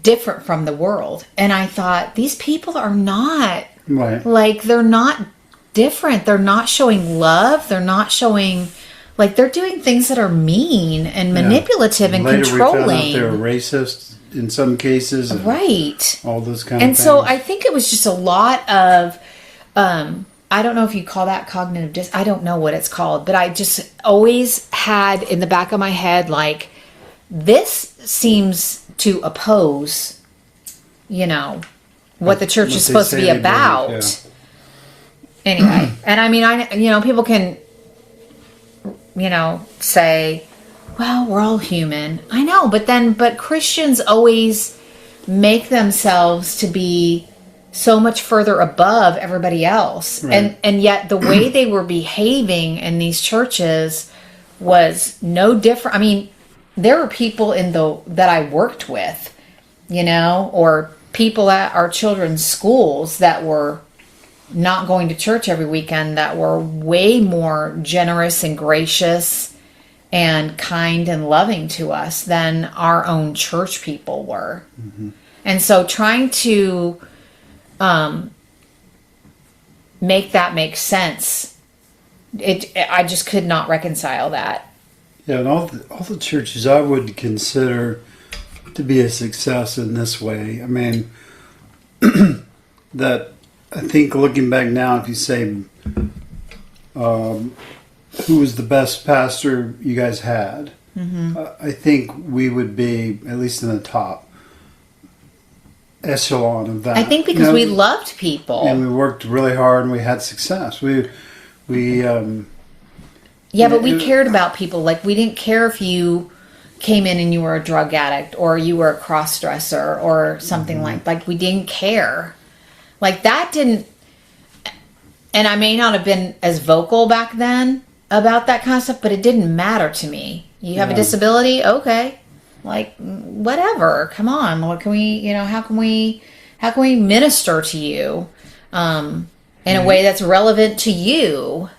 different from the world. And I thought, these people are not. Right. They're not different. They're not showing love. They're not showing... they're doing things that are mean and manipulative and later controlling. We found out they were racist in some cases. And right. All those kind of things. And so I think it was just a lot of, I don't know if you call that cognitive I don't know what it's called, but I just always had in the back of my head, this seems to oppose, what the church is supposed to be about. Anyway, and I mean, people can, say, well, we're all human. I know, but Christians always make themselves to be so much further above everybody else. Right. And yet the way they were behaving in these churches was no different. I mean, there were people that I worked with, or people at our children's schools that were not going to church every weekend, that were way more generous and gracious and kind and loving to us than our own church people were. And so trying to make that make sense, I just could not reconcile that. Yeah, and all the churches I would consider to be a success in this way. I mean, that I think looking back now, if you say, who was the best pastor you guys had, I think we would be at least in the top echelon of that. I think because we loved people. And we worked really hard and we had success. We We Yeah, but we cared about people. Like, we didn't care if you came in and you were a drug addict or you were a cross-dresser or something like we didn't care. Like, that didn't... And I may not have been as vocal back then about that kind of stuff, but it didn't matter to me. You have a disability? Okay. Like, whatever. Come on. What can we, how can we minister to you in a way that's relevant to you?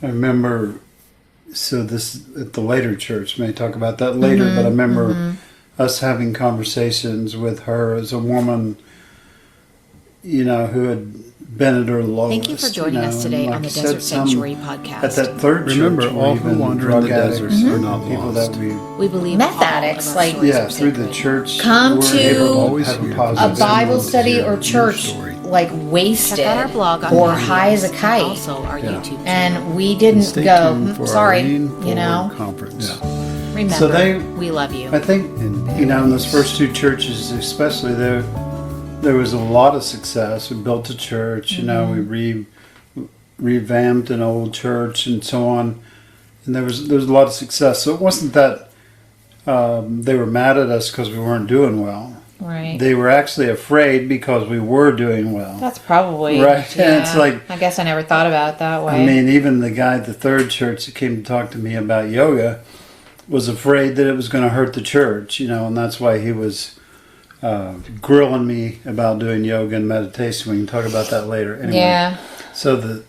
I remember, so this at the later church, may talk about that later, but I remember us having conversations with her as a woman, who had been at her lowest. Thank you for joining us today on the Desert Sanctuary podcast. At that third Remember, church, all who wander in the deserts are not people lost. that We believe meth addicts, like, through the church, come were to able to have a a positive Bible influence. study or church, like, wasted Check out our blog on or Medium, high as a kite. Also our YouTube channel. And we And didn't stay go, tuned for sorry, our Lean Forward conference. remember, So they- we love you. I think, in those first two churches especially, there was a lot of success. We built a church, we revamped an old church and so on. And there was a lot of success. So it wasn't that they were mad at us because we weren't doing well. Right. They were actually afraid because we were doing well. That's probably Right. Yeah. And it's like, I guess I never thought about it that way. I mean, even the guy at the third church that came to talk to me about yoga was afraid that it was going to hurt the church, and that's why he was grilling me about doing yoga and meditation. We can talk about that later. Anyway, yeah. So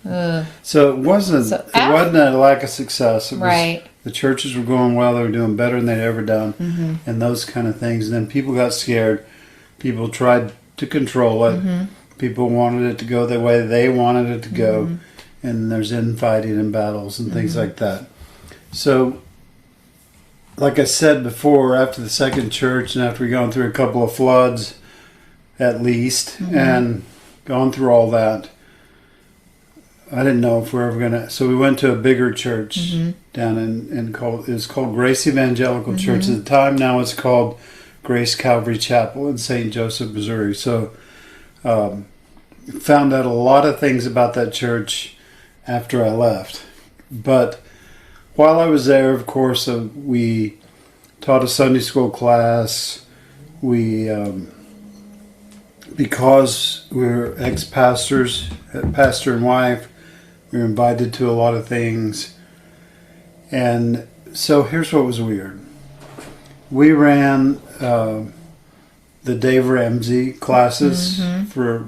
so it wasn't a lack of success. It was, Right. The churches were going well. They were doing better than they'd ever done, and those kind of things. And then people got scared. People tried to control it. People wanted it to go the way they wanted it to go, and there's infighting and battles and things like that. So, like I said before, after the second church and after we gone through a couple of floods, at least, and gone through all that, I didn't know if we were ever going to... So we went to a bigger church down it was called Grace Evangelical Church at the time. Now it's called Grace Calvary Chapel in St. Joseph, Missouri. So found out a lot of things about that church after I left. But while I was there, of course, we taught a Sunday school class. We... because we were ex-pastors, pastor and wife, we were invited to a lot of things. And so here's what was weird. We ran the Dave Ramsey classes for a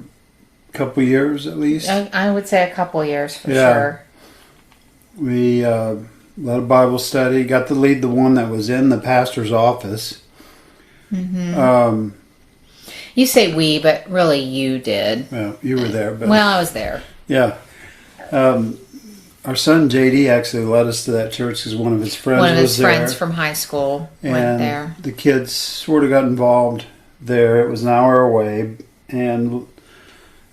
couple years at least. I would say a couple years for Yeah. sure. We led a Bible study, got to lead the one that was in the pastor's office. You say we, but really you did. Well, you were there, but Well, I was there. yeah. Our son JD actually led us to that church because one of his friends One of was his there. friends from high school went And there. the kids sort of got involved there. It was an hour away, and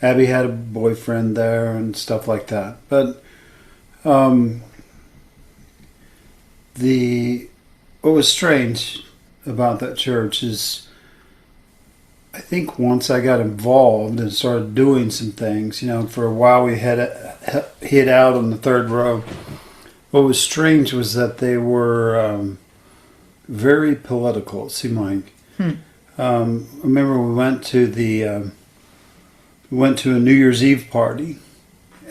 Abby had a boyfriend there and stuff like that. But what was strange about that church is I think once I got involved and started doing some things, for a while we hid out on the third row. What was strange was that they were very political, it seemed like. I remember we went to a New Year's Eve party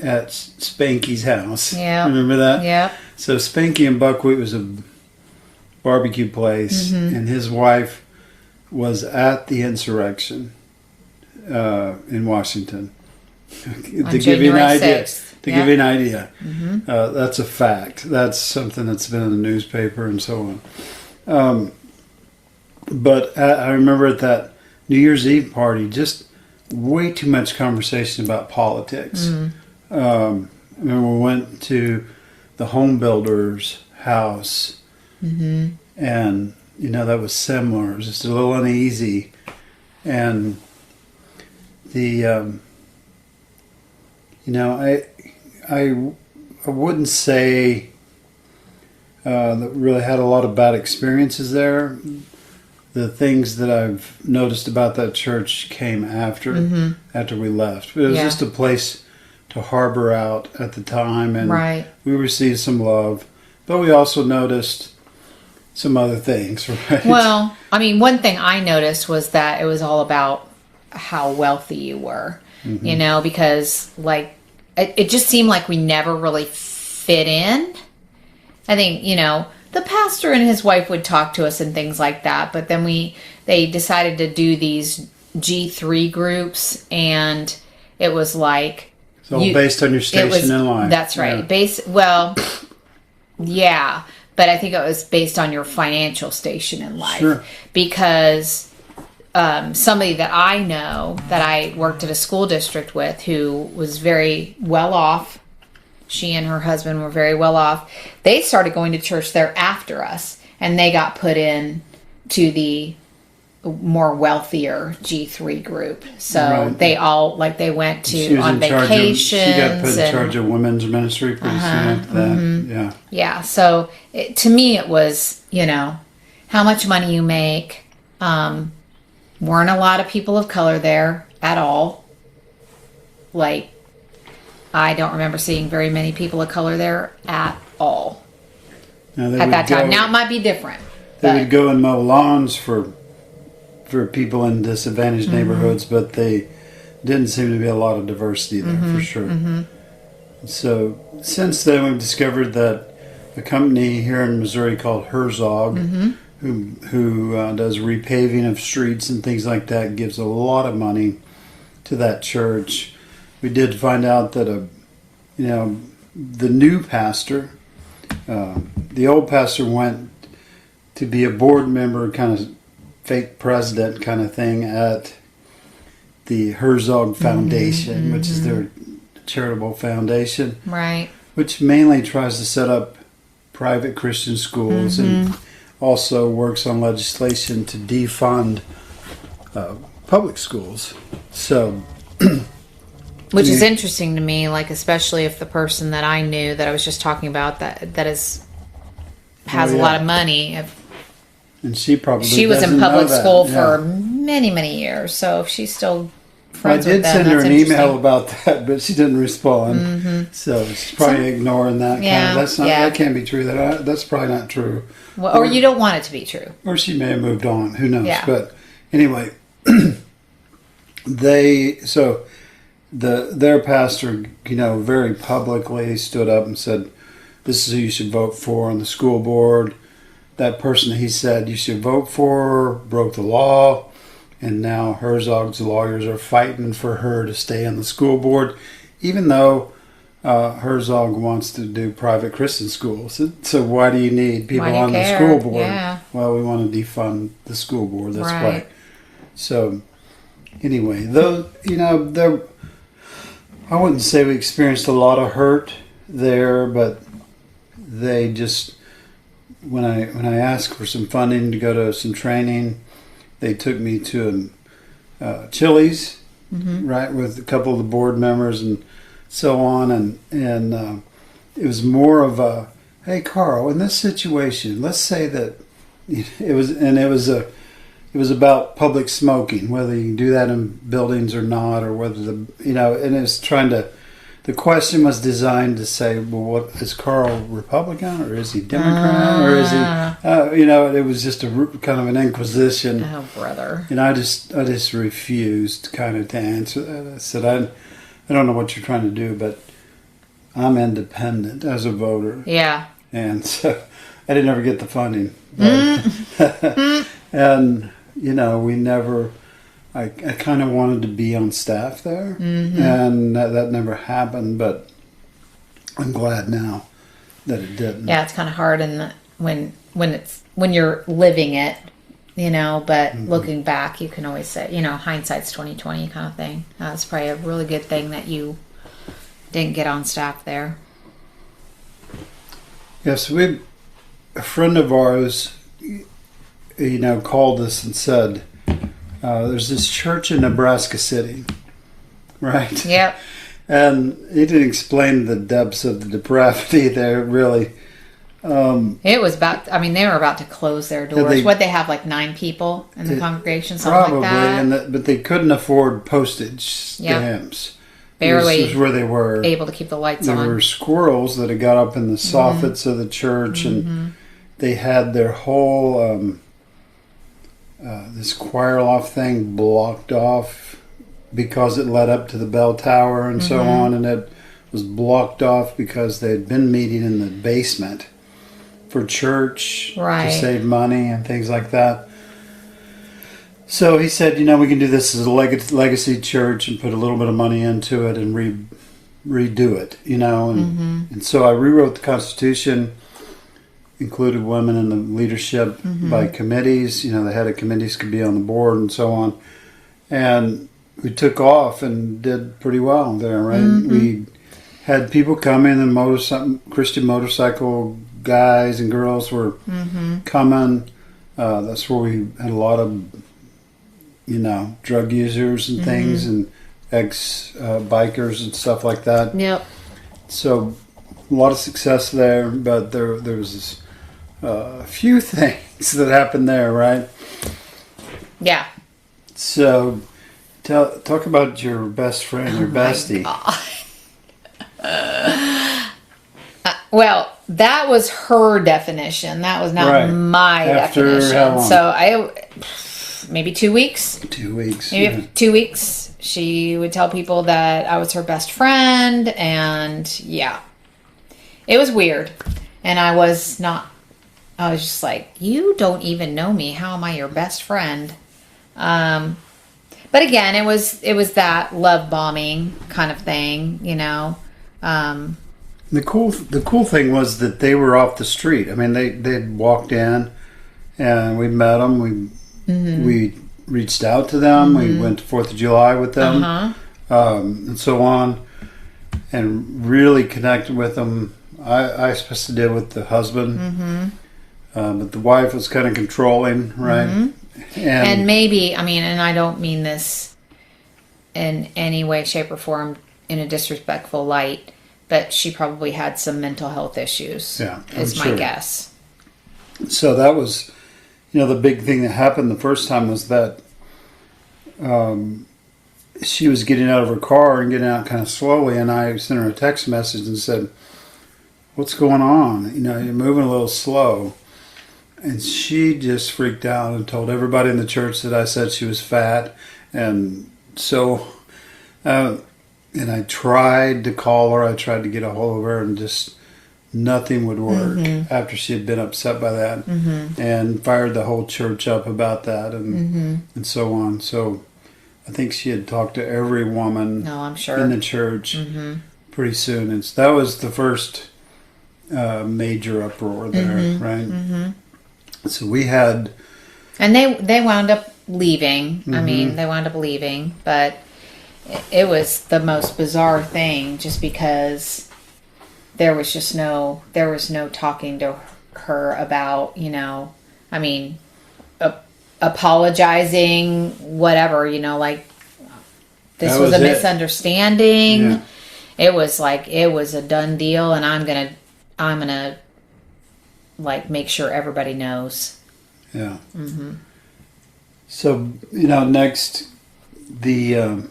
at Spanky's house. Yeah. Remember that? Yeah. So Spanky and Buckwheat was a barbecue place, and his wife was at the insurrection in Washington. To give you an idea. 6th. To give you an idea. That's a fact. That's something that's been in the newspaper and so on. But I remember at that New Year's Eve party, just way too much conversation about politics. I remember we went to the home builder's house, and that was similar. It was just a little uneasy, and I wouldn't say that really had a lot of bad experiences there. The things that I've noticed about that church came after we left. But it was just a place to harbor out at the time, and Right. we received some love, but we also noticed some other things, right? Well, I mean, one thing I noticed was that it was all about how wealthy you were, you know, because like it just seemed like we never really fit in. I think, you know, the pastor and his wife would talk to us and things like that, but then they decided to do these G3 groups, and it was like It's all based on your station in life. That's right. Yeah. Yeah, but I think it was based on your financial station in life. Sure. Because somebody that I know that I worked at a school district with who was very well off, she and her husband were very well off. They started going to church there after us, and they got put in to the more wealthier G3 group. So Right. they all, like, they went She to was on in charge vacations. she got put in and- charge of women's ministry pretty soon after that. Yeah. Yeah, so to me it was, you know, how much money you make. Weren't a lot of people of color there at all. Like, I don't remember seeing very many people of color there at all Now, they at would that time. go- Now it might be different. They But, would go and mow lawns for people in disadvantaged Mm-hmm. neighborhoods, but they didn't seem to be a lot of diversity there Mm-hmm. for sure. So since then, we've discovered that a company here in Missouri called Herzog, Mm-hmm. who does repaving of streets and things like that, gives a lot of money to that church. We did find out that the new pastor, the old pastor went to be a board member, kind of fake president kind of thing at the Herzog Foundation, which is their charitable foundation, right. which mainly tries to set up private Christian schools and also works on legislation to defund public schools. So, Which is Yeah. interesting to me, like, especially if the person that I knew that I was just talking about has Oh, a yeah. lot of money. If and she probably she was in doesn't know public that. school Yeah. for many, many years, so if she's still I friends with did them, send her that's an interesting. email about that, but she didn't respond. So she's probably ignoring that. Yeah, That's not. yeah. That can't be true. That's probably not true. Well, or you don't want it to be true. Or she may have moved on. Who knows? Yeah. But anyway, their pastor, very publicly stood up and said, "This is who you should vote for on the school board." That person he said you should vote for broke the law, and now Herzog's lawyers are fighting for her to stay on the school board, even though Herzog wants to do private Christian schools. So why do you need people Why do you on the care? school board? Yeah. Well, we want to defund the school board. That's Right. why. So anyway, though, there, I wouldn't say we experienced a lot of hurt there, but they just, when I asked for some funding to go to some training, they took me to Chili's, right, with a couple of the board members and so on, and it was more of a, hey, Carl, in this situation, let's say that it was about public smoking, whether you can do that in buildings or not, or whether and it was the question was designed to say, well, what is Carl Republican, or is he Democrat, or is he, it was just a kind of an inquisition. Oh, brother. And I just refused kind of to answer that. I said, I don't know what you're trying to do, but I'm independent as a voter. Yeah. And so I didn't ever get the funding. But, and, we never, I kind of wanted to be on staff there. And that never happened, but I'm glad now that it didn't. Yeah, it's kind of hard when you're living it, but looking back, you can always say, hindsight's 20/20 kind of thing. It's probably a really good thing that you didn't get on staff there. Yes, a friend of ours, called us and said, there's this church in Nebraska City, right? Yep. And he didn't explain the depths of the depravity there, really. It was they were about to close their doors. What, they have like 9 people in the congregation, something Probably, like that? but they couldn't afford postage Yep. stamps. barely This is where they were able to keep the lights there on. were squirrels that had got up in the soffits of the church, and they had their whole this choir loft thing blocked off because it led up to the bell tower and so on, and it was blocked off because they had been meeting in the basement for church Right. to save money and things like that. So he said, we can do this as a legacy church and put a little bit of money into it and redo it, and so I rewrote the Constitution, included women in the leadership by committees. The head of committees could be on the board and so on. And we took off and did pretty well there, right? We had people come in, and Christian motorcycle guys and girls were coming. That's where we had a lot of, drug users and things, and ex-bikers and stuff like that. Yep. So a lot of success there, but there was a few things that happened there, right? Yeah. So talk about your best friend, your bestie. Well, that was her definition. That was not Right. my After definition. how long? So maybe 2 weeks. 2 weeks. Maybe yeah. 2 weeks. She would tell people that I was her best friend, and yeah, it was weird. And I was just like, you don't even know me. How am I your best friend? But again, it was that love bombing kind of thing, The cool thing was that they were off the street. I mean, they'd walked in, and we met them. We reached out to them. We went to 4th of July with them, and so on, and really connected with them. I especially did with the husband, but the wife was kind of controlling, right? And maybe, and I don't mean this in any way, shape, or form in a disrespectful light, but she probably had some mental health issues. Yeah, is I'm my sure. guess. So that was, the big thing that happened the first time was that she was getting out of her car and getting out kind of slowly, and I sent her a text message and said, "What's going on? You're moving a little slow." And she just freaked out and told everybody in the church that I said she was fat. And so, and I tried to call her. I tried to get a hold of her, and just nothing would work after she had been upset by that, and fired the whole church up about that, and so on. So I think she had talked to every woman No, I'm sure. in the church pretty soon. And so that was the first major uproar there, right? So we had... And they wound up leaving. They wound up leaving, but it was the most bizarre thing, just because there was no talking to her about, apologizing, whatever, like this That was a was it. misunderstanding. Yeah. It was like, it was a done deal, and I'm gonna like make sure everybody knows. Yeah. So, next, the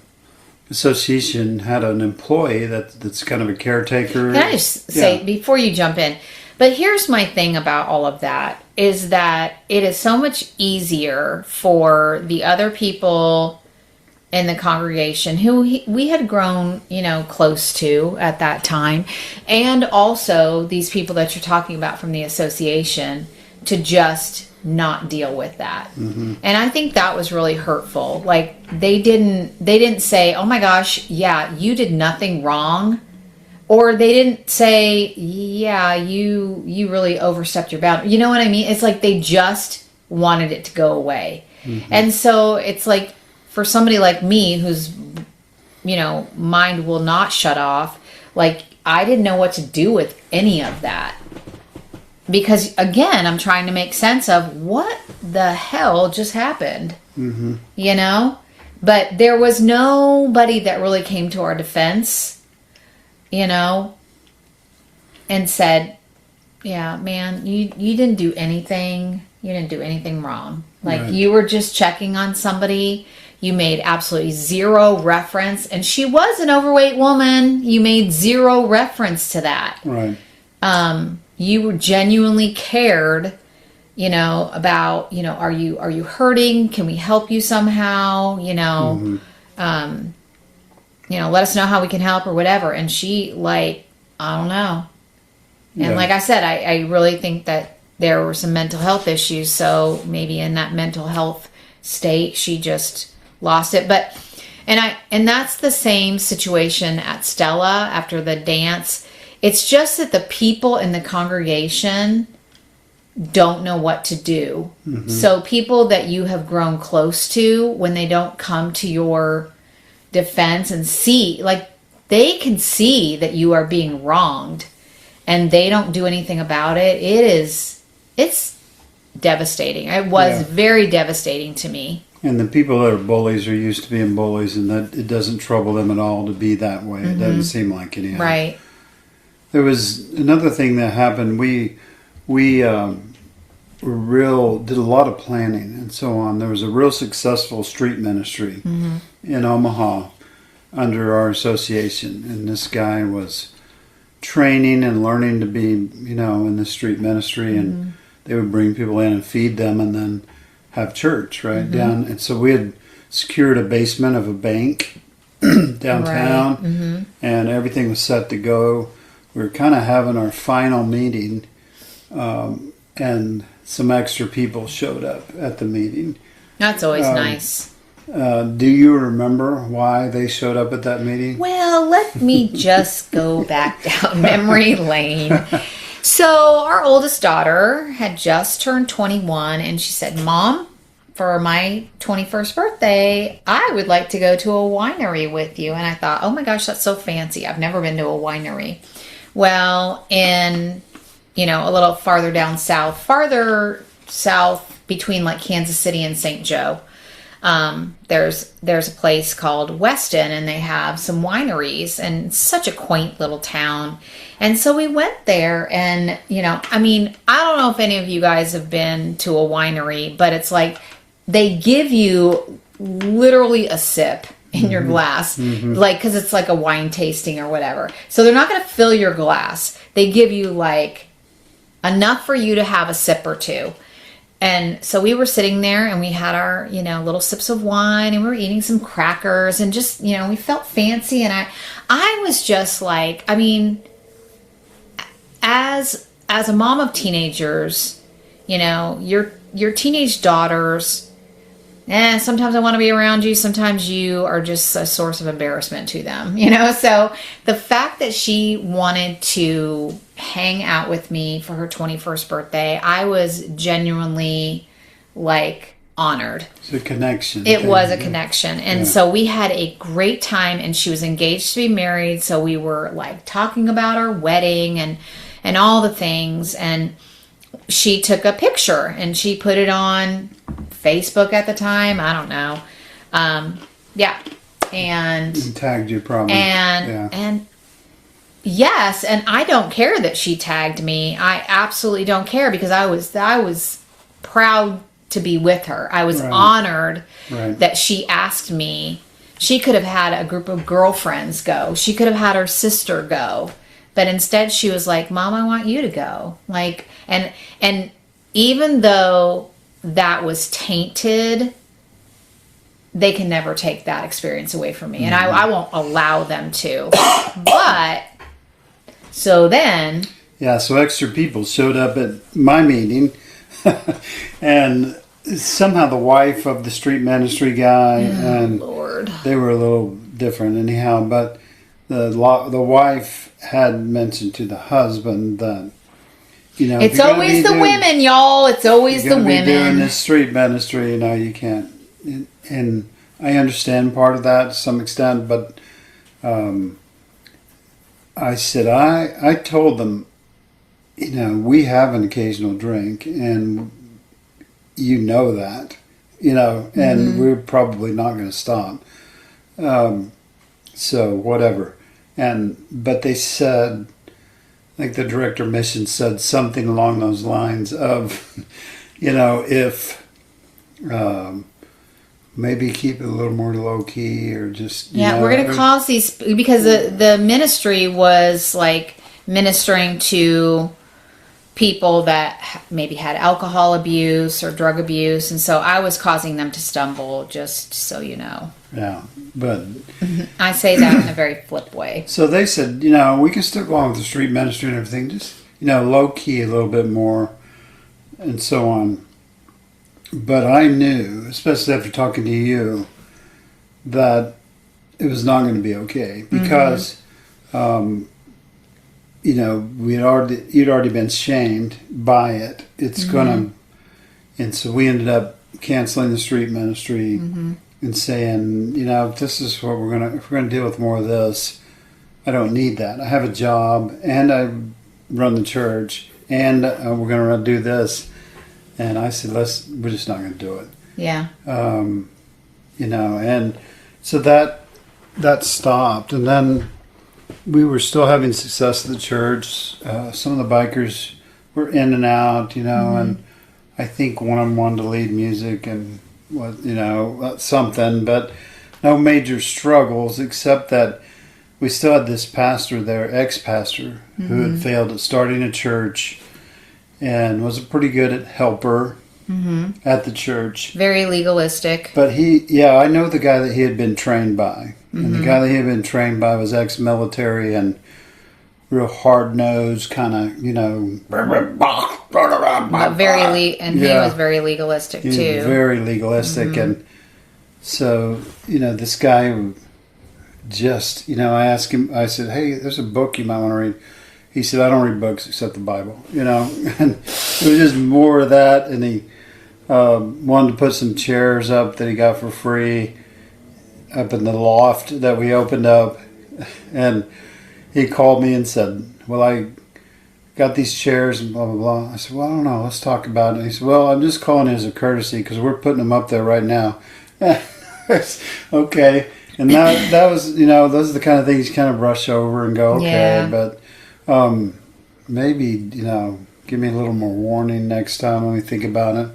association had an employee that's kind of a caretaker. Can I just say, before you jump in, but here's my thing about all of that, is that it is so much easier for the other people in the congregation who we had grown, close to at that time, and also these people that you're talking about from the association, to just not deal with that. And I think that was really hurtful. Like, they didn't say, "Oh my gosh, yeah, you did nothing wrong," or they didn't say, "Yeah, you really overstepped your boundary." You know what I mean? It's like they just wanted it to go away. And so it's like, for somebody like me, whose mind will not shut off, like, I didn't know what to do with any of that. Because, again, I'm trying to make sense of what the hell just happened. But there was nobody that really came to our defense, and said, "Yeah, man, you didn't do anything. You didn't do anything wrong. Like, Right. You were just checking on somebody. You made absolutely zero reference, and she was an overweight woman. You made zero reference to that. Right. You genuinely cared, about, are you hurting? Can we help you somehow? Let us know how we can help or whatever. And she, I don't know. And like I said, I really think that there were some mental health issues. So maybe in that mental health state, she just lost it. But, and that's the same situation at Stella after the dance. It's just that the people in the congregation don't know what to do. Mm-hmm. So people that you have grown close to, when they don't come to your defense and see, they can see that you are being wronged and they don't do anything about it. It's devastating. It was very devastating to me. And the people that are bullies are used to being bullies, and that it doesn't trouble them at all to be that way. Mm-hmm. It doesn't seem like it. Right. There was another thing that happened. We did a lot of planning and so on. There was a real successful street ministry mm-hmm. in Omaha under our association, and this guy was training and learning to be, in the street ministry, and mm-hmm. they would bring people in and feed them, and then have church right mm-hmm. down. And so we had secured a basement of a bank downtown, right. mm-hmm. and everything was set to go. We were kind of having our final meeting, and some extra people showed up at the meeting. That's always nice. Do you remember why they showed up at that meeting? Well, let me just go back down memory lane. So our oldest daughter had just turned 21, and she said, "Mom, for my 21st birthday, I would like to go to a winery with you." And I thought, oh my gosh, that's so fancy. I've never been to a winery. Well, in, a little farther south between Kansas City and St. Joe, there's a place called Weston, and they have some wineries, and it's such a quaint little town. And so we went there, and, I don't know if any of you guys have been to a winery, but it's they give you literally a sip in your glass, mm-hmm. Because it's a wine tasting or whatever. So they're not going to fill your glass. They give you enough for you to have a sip or two. And so we were sitting there, and we had our, little sips of wine, and we were eating some crackers, and just, we felt fancy. And I was just as a mom of teenagers, your teenage daughters, sometimes I want to be around you. Sometimes you are just a source of embarrassment to them, So the fact that she wanted to hang out with me for her 21st birthday, I was genuinely honored. It's a connection. It was a connection. And so we had a great time, and she was engaged to be married. So we were talking about our wedding and all the things. And she took a picture and she put it on Facebook at the time. I don't know. And tagged you probably. And yes, and I don't care that she tagged me. I absolutely don't care, because I was proud to be with her. I was honored that she asked me. She could have had a group of girlfriends go. She could have had her sister go. But instead she was like, "Mom, I want you to go." And even though that was tainted, they can never take that experience away from me. Mm-hmm. And I won't allow them to. But, so then... Yeah, so extra people showed up at my meeting. And somehow the wife of the street ministry guy, and Lord. They were a little different anyhow, but the wife had mentioned to the husband that, it's always the women, y'all. It's always the women. Doing this street ministry, you can't. And I understand part of that to some extent, but I said, I told them, we have an occasional drink, and that, and mm-hmm. we're probably not going to stop. So whatever. But they said, the director of mission said something along those lines of, if maybe keep it a little more low key, or just we're going to cause these, because the ministry was like ministering to people that maybe had alcohol abuse or drug abuse, and so I was causing them to stumble, just so you know. Yeah, but I say that in a very flip way. So they said, we can still go on with the street ministry and everything, just low key a little bit more, and so on. But I knew, especially after talking to you, that it was not going to be okay, because you'd already been shamed by it. It's gonna, and so we ended up canceling the street ministry and saying, if this is what if we're gonna deal with more of this, I don't need that. I have a job and I run the church, and we're gonna do this. And I said, we're just not gonna do it. Yeah. And so that stopped, and then we were still having success at the church. Some of the bikers were in and out, and I think one of them wanted to lead music and something, but no major struggles, except that we still had this pastor there, ex-pastor, who had failed at starting a church and was a pretty good helper at the church. Very legalistic. But I know the guy that he had been trained by. And the guy that he had been trained by was ex-military and real hard-nosed, kind of, He was very legalistic, too. He was very legalistic. And so, this guy just, I asked him, I said, hey, there's a book you might want to read. He said, I don't read books except the Bible, and it was just more of that. And he wanted to put some chairs up that he got for free up in the loft that we opened up, and he called me and said, well, I got these chairs and blah blah blah. I said, well, I don't know, let's talk about it. He said, well, I'm just calling it as a courtesy because we're putting them up there right now. Okay. And that was, those are the kind of things you kind of brush over and go, okay. But maybe, give me a little more warning next time when we think about it.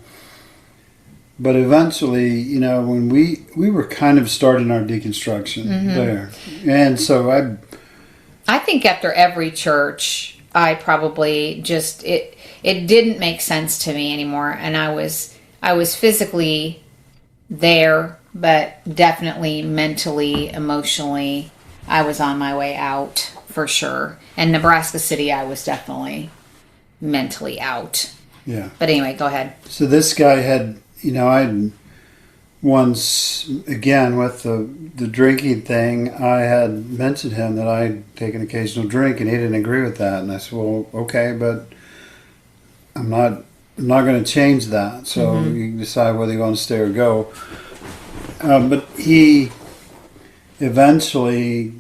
But eventually, when we were kind of starting our deconstruction there. And so I think after every church, I probably just, it didn't make sense to me anymore. And I was physically there, but definitely mentally, emotionally, I was on my way out for sure. And Nebraska City, I was definitely mentally out. Yeah. But anyway, go ahead. So this guy had, I once, again, with the drinking thing, I had mentioned him that I'd take an occasional drink, and he didn't agree with that. And I said, well, okay, but I'm not going to change that. So you can decide whether you want to stay or go. But he eventually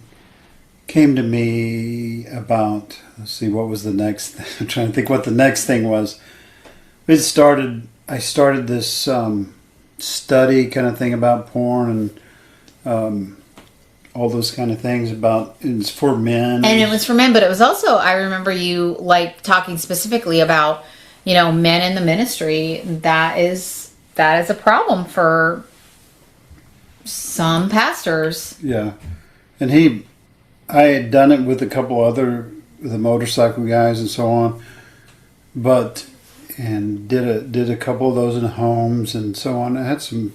came to me about, let's see, what was the next thing? I'm trying to think what the next thing was. I started this study kind of thing about porn and all those kind of things about, it's for men. And it was for men, but it was also, I remember you talking specifically about, men in the ministry. That is a problem for some pastors. Yeah. And I had done it with a couple other, the motorcycle guys and so on, and did a couple of those in homes and so on. I had it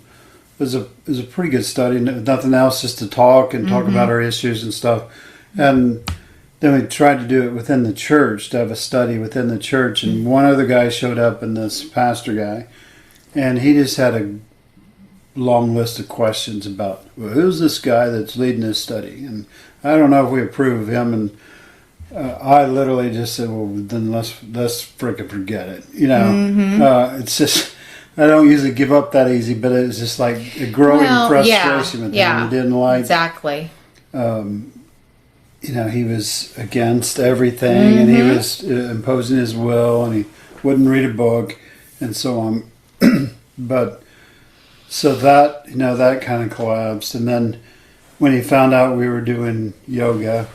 was a pretty good study. Nothing else, just to talk about our issues and stuff. And then we tried to do it within the church, to have a study within the church. And one other guy showed up, and this pastor guy, and he just had a long list of questions about, well, who's this guy that's leading this study? And I don't know if we approve of him. And I literally just said, well, then let's frickin' forget it. It's just, I don't usually give up that easy, but it's just like a growing frustration with him. He didn't like. Exactly. He was against everything, and he was imposing his will, and he wouldn't read a book, and so on. But so that, that kind of collapsed. And then when he found out we were doing yoga,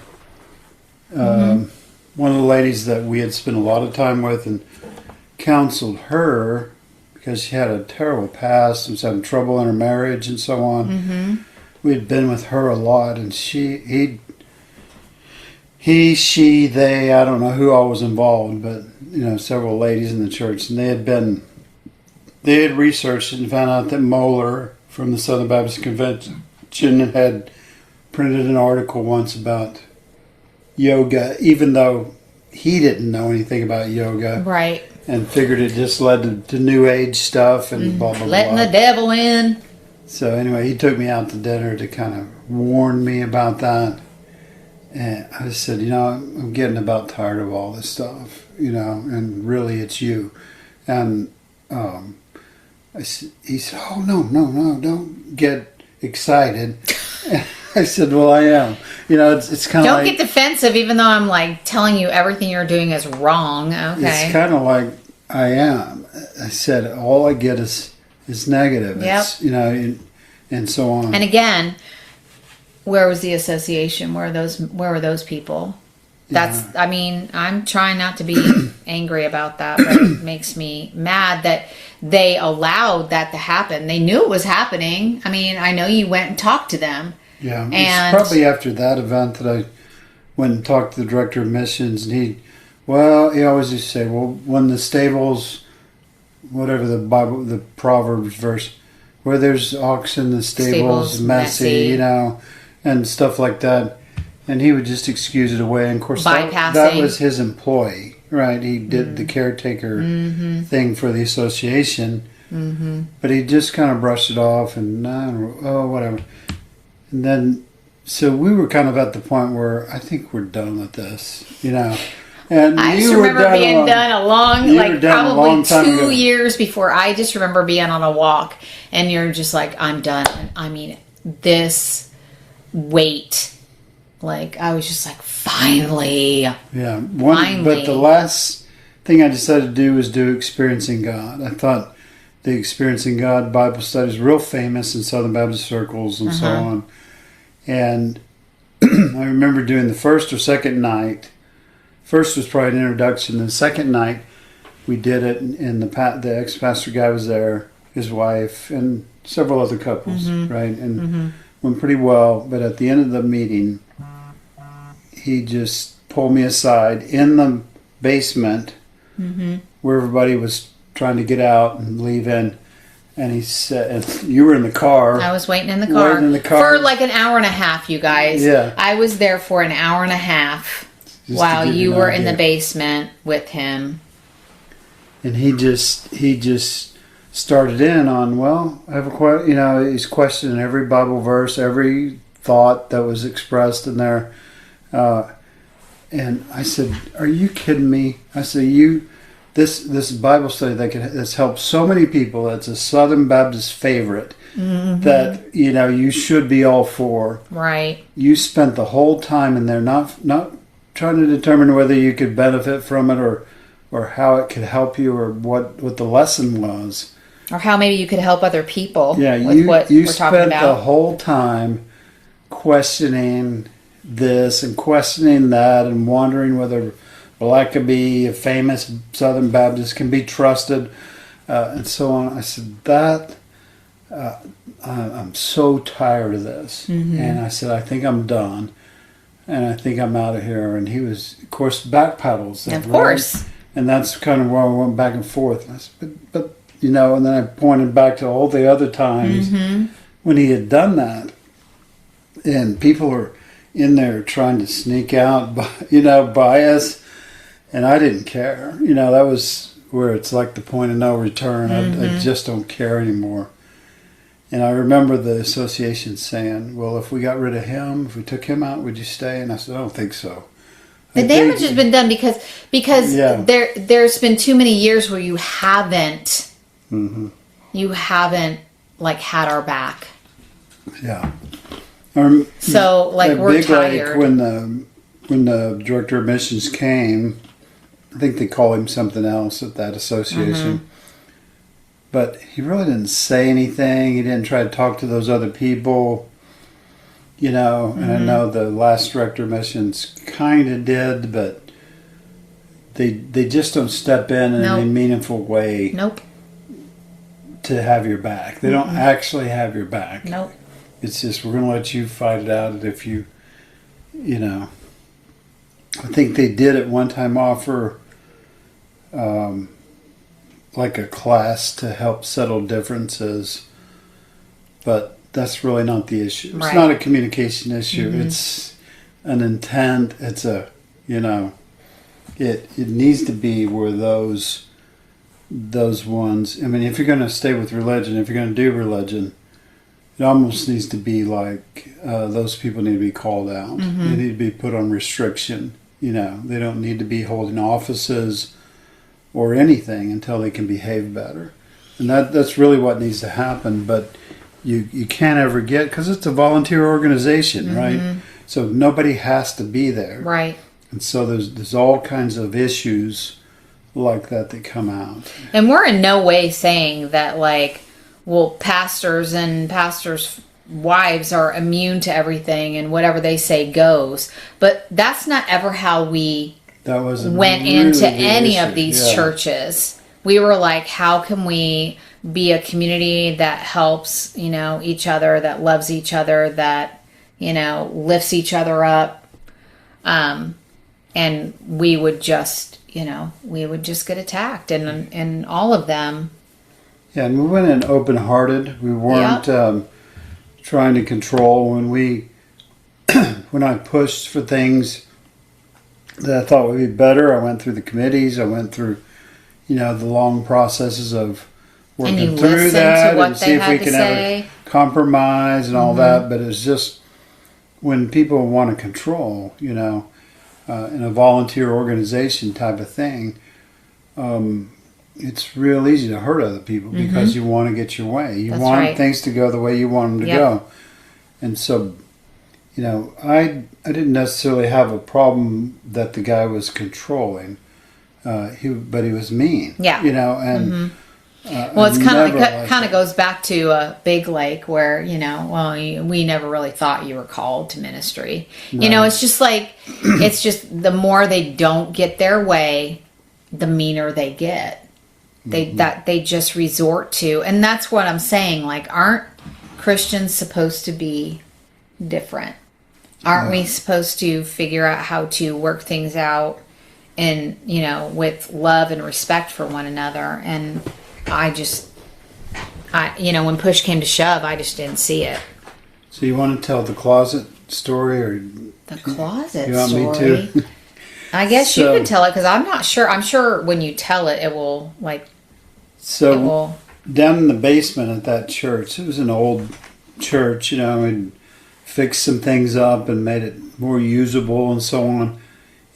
one of the ladies that we had spent a lot of time with and counseled her, because she had a terrible past and was having trouble in her marriage and so on. Mm-hmm. We had been with her a lot, and she, they, I don't know who all was involved, but several ladies in the church, and they had researched and found out that Moeller from the Southern Baptist Convention had printed an article once about yoga, even though he didn't know anything about yoga. Right. And figured it just led to New Age stuff and blah, blah, blah. Letting the devil in. So anyway, he took me out to dinner to kind of warn me about that. And I said, I'm getting about tired of all this stuff, and really it's you. And he said, oh, no, don't get excited. I said, well, I am. It's kind of Don't get defensive, even though I'm like telling you everything you're doing is wrong. Okay. It's kind of like I am. I said, all I get is negative. Yep. It's, and so on. And again, where was the association? Where were those people? I'm trying not to be angry about that, but it makes me mad that they allowed that to happen. They knew it was happening. I mean, I know you went and talked to them. Yeah, and it's probably after that event that I went and talked to the director of missions, and he always used to say, well, when the stables, whatever the Proverbs verse, where there's oxen, the stables messy, and stuff like that. And he would just excuse it away. And of course, that was his employee, right? He did the caretaker thing for the association. Mm-hmm. But he just kind of brushed it off and, whatever. And then, so we were kind of at the point where I think we're done with this, And I just remember being done probably 2 years before. I just remember being on a walk and you're just like, I'm done. I mean, this weight. Like, I was just like, finally. Yeah. Finally. But the last thing I decided to do was do Experiencing God. I thought the Experiencing God Bible study is real famous in Southern Baptist circles and so on. And I remember doing the first or second night. First was probably an introduction. The second night, we did it, and the ex-pastor guy was there, his wife, and several other couples, right? And went pretty well. But at the end of the meeting, he just pulled me aside in the basement where everybody was trying to get out and leave in. And he said, and you were in the car. I was waiting in the car. For like an hour and a half, you guys. Yeah. I was there for an hour and a half while you were in the basement with him. And he just started in on, well, I have a question. He's questioning every Bible verse, every thought that was expressed in there. And I said, are you kidding me? I said, this Bible study that's helped so many people, that's a Southern Baptist favorite, that, you should be all for. Right. You spent the whole time in there not trying to determine whether you could benefit from it or how it could help you or what the lesson was. Or how maybe you could help other people with what we're talking about. You spent the whole time questioning this and questioning that and wondering whether Blackaby, a famous Southern Baptist, can be trusted, and so on. I said, I'm so tired of this. And I said, I think I'm done. And I think I'm out of here. And he was, of course, backpedals. Of course. And that's kind of where I went back and forth. And I said, but and then I pointed back to all the other times when he had done that. And people were in there trying to sneak out, by us. And I didn't care. That was where it's like the point of no return. I just don't care anymore. And I remember the association saying, well, if we got rid of him, if we took him out, would you stay? And I said, I don't think so. The damage has been done because there's been too many years where you haven't like had our back. Yeah. So like we're tired. When the director of missions came, I think they call him something else at that association. But he really didn't say anything. He didn't try to talk to those other people, And I know the last director of missions kind of did, but they just don't step in any meaningful way. Nope. to have your back. They don't actually have your back. Nope. It's just, we're going to let you fight it out. And if you know, I think they did at one time offer like a class to help settle differences, but that's really not the issue. It's not a communication issue. It's an intent. It's a, you know, it needs to be where those ones, I mean, if you're going to stay with religion, if you're going to do religion, it almost needs to be like those people need to be called out. They need to be put on restriction. You know, they don't need to be holding offices or anything until they can behave better. And that's really what needs to happen. But you can't ever get, because it's a volunteer organization, right? So nobody has to be there. Right. And so there's all kinds of issues like that come out. And we're in no way saying that, like, well, pastors and pastors' wives are immune to everything and whatever they say goes. But that's not ever how we went into any of these churches. We were like, how can we be a community that helps, you know, each other, that loves each other, that, you know, lifts each other up. And we would just, you know, get attacked, and all of them. Yeah, and we went in open-hearted. We weren't trying to control. When I pushed for things that I thought would be better, I went through the committees. I went through, you know, the long processes of working through that and see if we can ever compromise and all that. But it's just when people want to control, you know, in a volunteer organization type of thing, it's real easy to hurt other people because you want to get your way. You want things to go the way you want them to go. And so, you know, I didn't necessarily have a problem that the guy was controlling, but he was mean. Yeah. You know, and well, it's kind of goes back to Big Lake, where, you know, well, we never really thought you were called to ministry. No. You know, it's just like, it's just the more they don't get their way, the meaner they get. They just resort to, and that's what I'm saying. Like, aren't Christians supposed to be different? Aren't we supposed to figure out how to work things out, and, you know, with love and respect for one another? And you know, when push came to shove, I just didn't see it. So you want to tell the closet story, or the closet you want story? Me to? I guess you can tell it, because I'm not sure. I'm sure when you tell it, it will, like. So down in the basement at that church, it was an old church. You know, we'd fixed some things up and made it more usable and so on.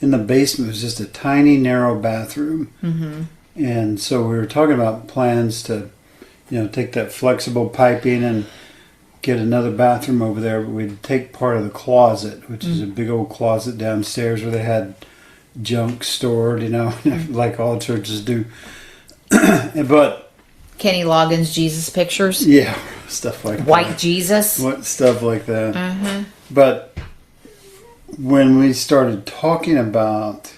In the basement was just a tiny, narrow bathroom. And so we were talking about plans to, you know, take that flexible piping and get another bathroom over there. But we'd take part of the closet, which is a big old closet downstairs where they had junk stored, you know, like all churches do. But Kenny Loggins' Jesus pictures. Yeah, stuff like White that. Jesus. Stuff like that. But when we started talking about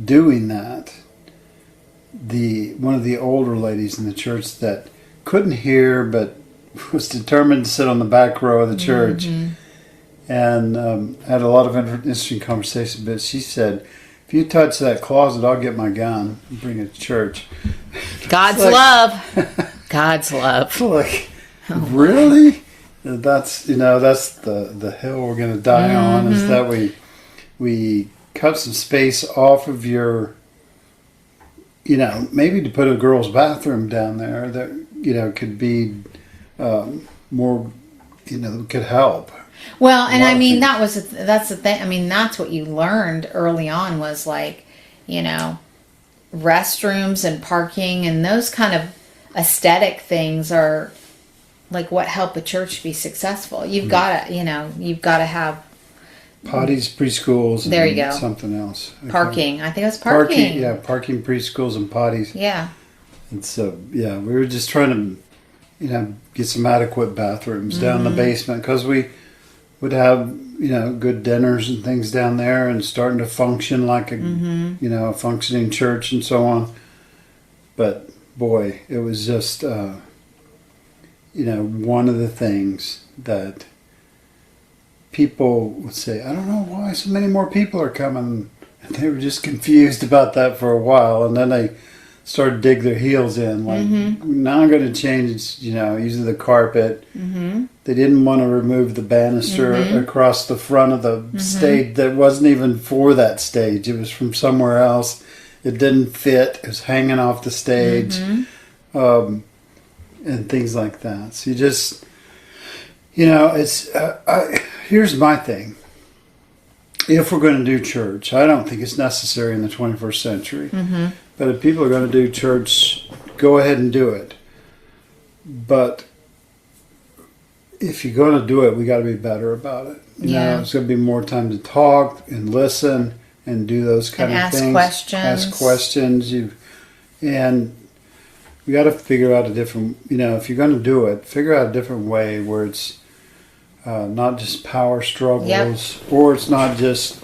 doing that, one of the older ladies in the church that couldn't hear but was determined to sit on the back row of the church and had a lot of interesting conversations, but she said, if you touch that closet, I'll get my gun and bring it to church. God's love. God's love. Like, really? That's, you know, that's the hill we're going to die on, is that we cut some space off of your, you know, maybe to put a girl's bathroom down there that, you know, could be more, you know, could help. Well, and I mean, that's the thing. I mean, that's what you learned early on, was like, you know, restrooms and parking and those kind of aesthetic things are like what help a church be successful. You've got to, you know, have potties, preschools, there you go. Something else. Parking. I think it was parking. Yeah, parking, preschools, and potties. Yeah. And so, yeah, we were just trying to, you know, get some adequate bathrooms down in the basement, because we would have, you know, good dinners and things down there, and starting to function like a, you know, a functioning church and so on. But boy, it was just, one of the things that people would say, I don't know why so many more people are coming. And they were just confused about that for a while. And then they started to dig their heels in. Like, now I'm going to change, using the carpet. Mm-hmm. They didn't want to remove the banister across the front of the stage that wasn't even for that stage. It was from somewhere else. It didn't fit. It was hanging off the stage. And things like that. So you just, it's, here's my thing. If we're going to do church, I don't think it's necessary in the 21st century. Mm-hmm. But if people are going to do church, go ahead and do it. But if you're going to do it, we got to be better about it. It's going to be more time to talk and listen and do those kind of things. Ask questions. And we got to figure out a different, if you're going to do it, figure out a different way where it's not just power struggles, or it's not just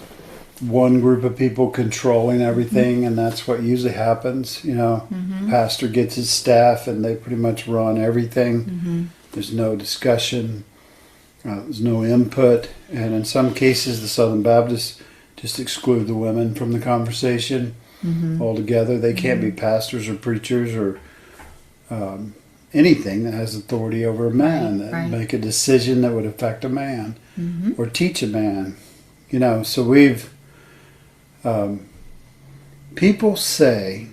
one group of people controlling everything, and that's what usually happens. Pastor gets his staff, and they pretty much run everything. There's no discussion, there's no input, and in some cases, the Southern Baptists just exclude the women from the conversation altogether. They can't be pastors or preachers or anything that has authority over a man, that make a decision that would affect a man or teach a man. So we've people say,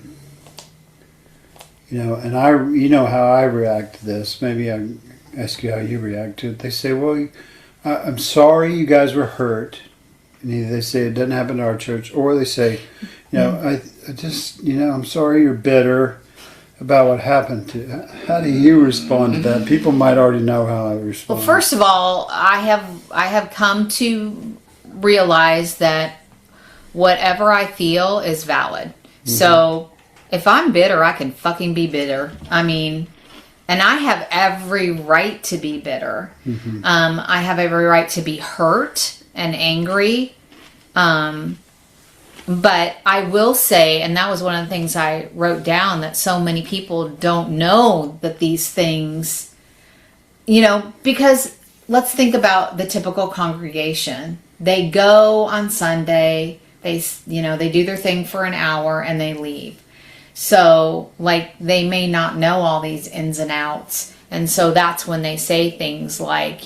and how I react to this. Maybe I ask you how you react to it. They say, well, I'm sorry you guys were hurt. And either they say it doesn't happen to our church, or they say, I just, I'm sorry you're bitter about what happened to you. How do you respond to that? People might already know how I respond. Well, first of all, I have come to realize that whatever I feel is valid. So if I'm bitter, I can fucking be bitter. And I have every right to be bitter. I have every right to be hurt and angry. But I will say, and that was one of the things I wrote down, that so many people don't know that these things, because let's think about the typical congregation. They go on Sunday, they do their thing for an hour and they leave. So they may not know all these ins and outs. And so that's when they say things like,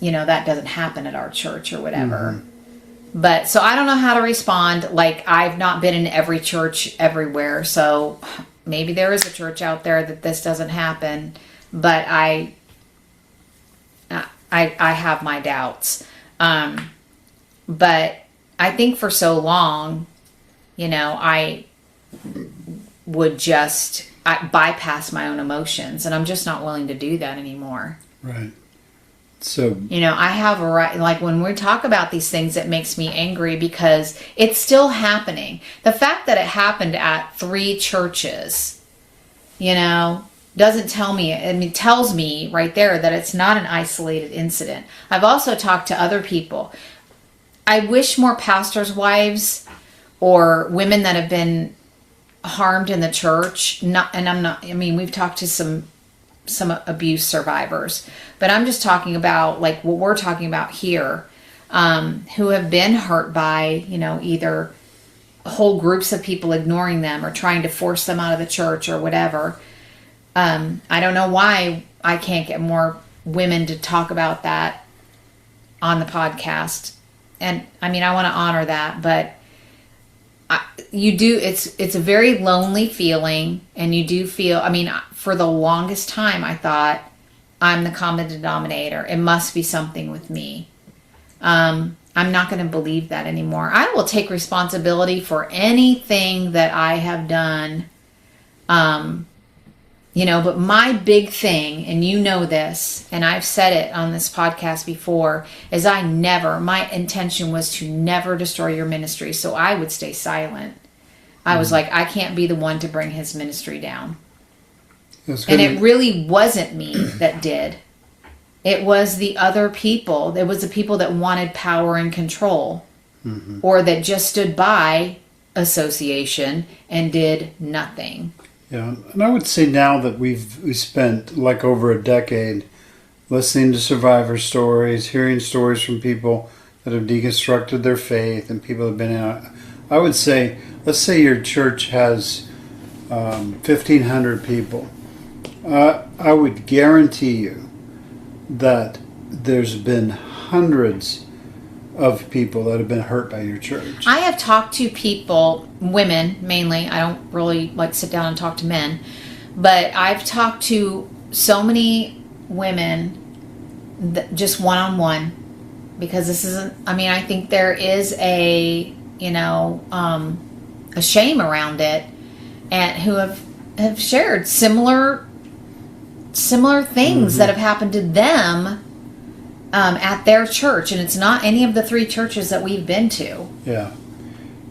that doesn't happen at our church or whatever. But so I don't know how to respond. I've not been in every church everywhere. So maybe there is a church out there that this doesn't happen. But I have my doubts. But I think for so long, I would just bypass my own emotions. And I'm just not willing to do that anymore. Right. So, I have a right, when we talk about these things, it makes me angry because it's still happening. The fact that it happened at 3 churches, doesn't tell me, it tells me right there that it's not an isolated incident. I've also talked to other people. I wish more pastors' wives or women that have been harmed in the church, we've talked to some abuse survivors, but I'm just talking about what we're talking about here, who have been hurt by, either whole groups of people ignoring them or trying to force them out of the church or whatever. I don't know why I can't get more women to talk about that on the podcast. And I want to honor that, but it's a very lonely feeling, and you do feel, for the longest time I thought I'm the common denominator. It must be something with me. I'm not going to believe that anymore. I will take responsibility for anything that I have done. But my big thing, and this, and I've said it on this podcast before, is my intention was to never destroy your ministry. So I would stay silent. I was I can't be the one to bring his ministry down. And it really wasn't me that did. It was the other people. It was the people that wanted power and control, or that just stood by association and did nothing. Yeah, and I would say now that we spent like over a decade listening to survivor stories, hearing stories from people that have deconstructed their faith, and people have been in. I would say, let's say your church has 1,500 people. I would guarantee you that there's been hundreds of people that have been hurt by your church. I have talked to people, women mainly. I don't really like sit down and talk to men, but I've talked to so many women just one-on-one, because this isn't, I mean, I think there is a shame around it, and who have shared similar things that have happened to them at their church, and it's not any of the 3 churches that we've been to. Yeah.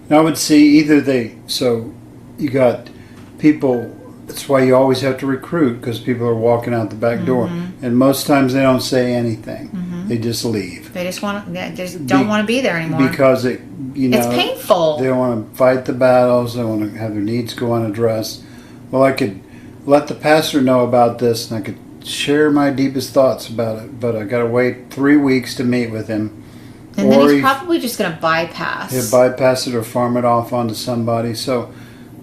And I would say either so you got people, that's why you always have to recruit, because people are walking out the back door, and most times they don't say anything. They just leave. They just don't want to be there anymore. Because it's painful. They don't want to fight the battles, they want to have their needs go unaddressed. Well, I could let the pastor know about this, and I could share my deepest thoughts about it, but I got to wait 3 weeks to meet with him. And then he's probably just going to bypass. He'll bypass it or farm it off onto somebody. So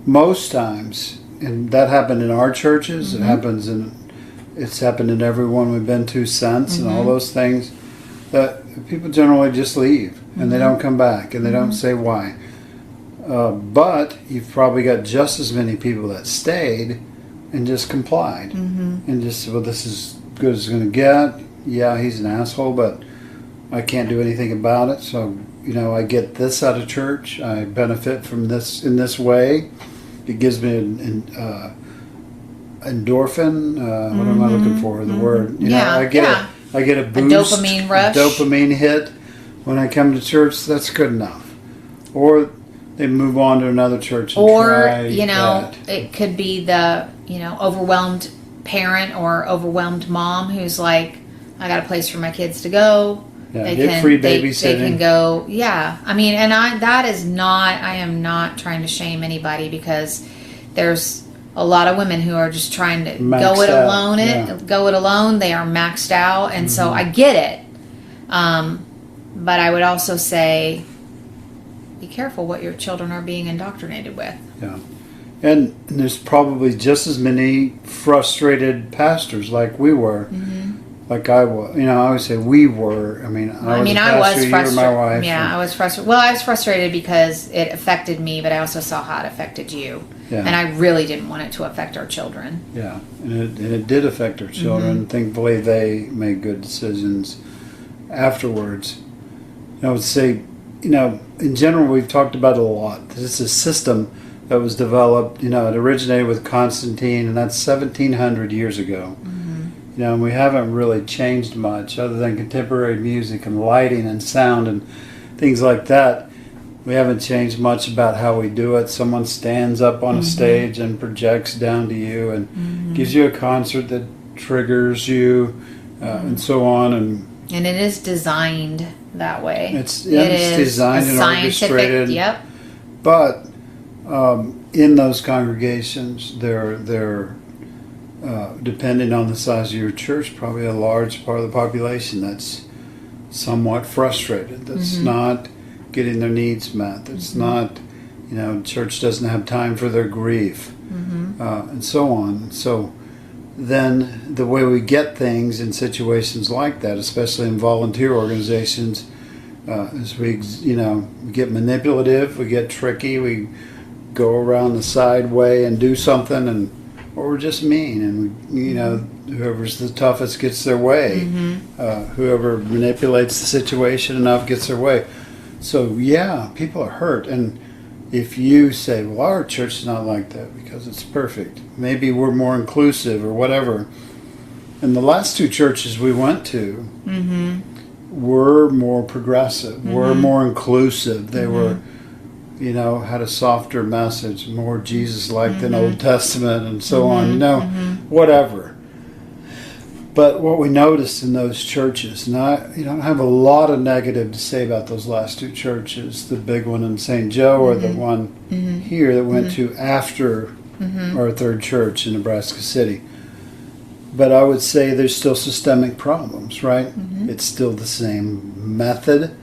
most times, and that happened in our churches, it's happened in every one we've been to since, and all those things, that people generally just leave, and they don't come back, and they don't say why. But you've probably got just as many people that stayed and just complied, and just, well, this is good as it's going to get. Yeah, he's an asshole, but I can't do anything about it. So, I get this out of church. I benefit from this in this way. It gives me an endorphin. What am I looking for? The word. I get a boost, a dopamine rush, dopamine hit when I come to church. That's good enough. Or they move on to another church. And it could be the overwhelmed parent or overwhelmed mom who's like, I got a place for my kids to go. Yeah, they get free babysitting. They can go. Yeah, I mean, and I am not trying to shame anybody, because there's a lot of women who are just trying to go it alone. They are maxed out, and so I get it. But I would also say, be careful what your children are being indoctrinated with. Yeah. And there's probably just as many frustrated pastors like we were. Like I was. I always say we were. I was frustrated. You were my wife. Yeah, I was frustrated. Well, I was frustrated because it affected me, but I also saw how it affected you. Yeah. And I really didn't want it to affect our children. Yeah, and it did affect our children. Thankfully, they made good decisions afterwards. I would say, in general, we've talked about it a lot. This is a system that was developed, it originated with Constantine, and that's 1,700 years ago. And we haven't really changed much other than contemporary music and lighting and sound and things like that. We haven't changed much about how we do it. Someone stands up on a stage and projects down to you and gives you a concert that triggers you, and so on. And it is designed that way. It's designed and orchestrated. Yep. But in those congregations, they're depending on the size of your church, probably a large part of the population that's somewhat frustrated, that's not getting their needs met, that's not, church doesn't have time for their grief, and so on. So then the way we get things in situations like that, especially in volunteer organizations, is we get manipulative, we get tricky, we go around the side way and do something, or we're just mean, and whoever's the toughest gets their way. Whoever manipulates the situation enough gets their way. So yeah, people are hurt, and if you say, well, our church is not like that because it's perfect, maybe we're more inclusive or whatever. And the last 2 churches we went to were more progressive, were more inclusive. They were had a softer message, more Jesus-like than Old Testament, and so on, whatever. But what we noticed in those churches, and I don't have a lot of negative to say about those last two churches, the big one in St. Joe or the one here that went to after our third church in Nebraska City. But I would say there's still systemic problems, right? It's still the same method,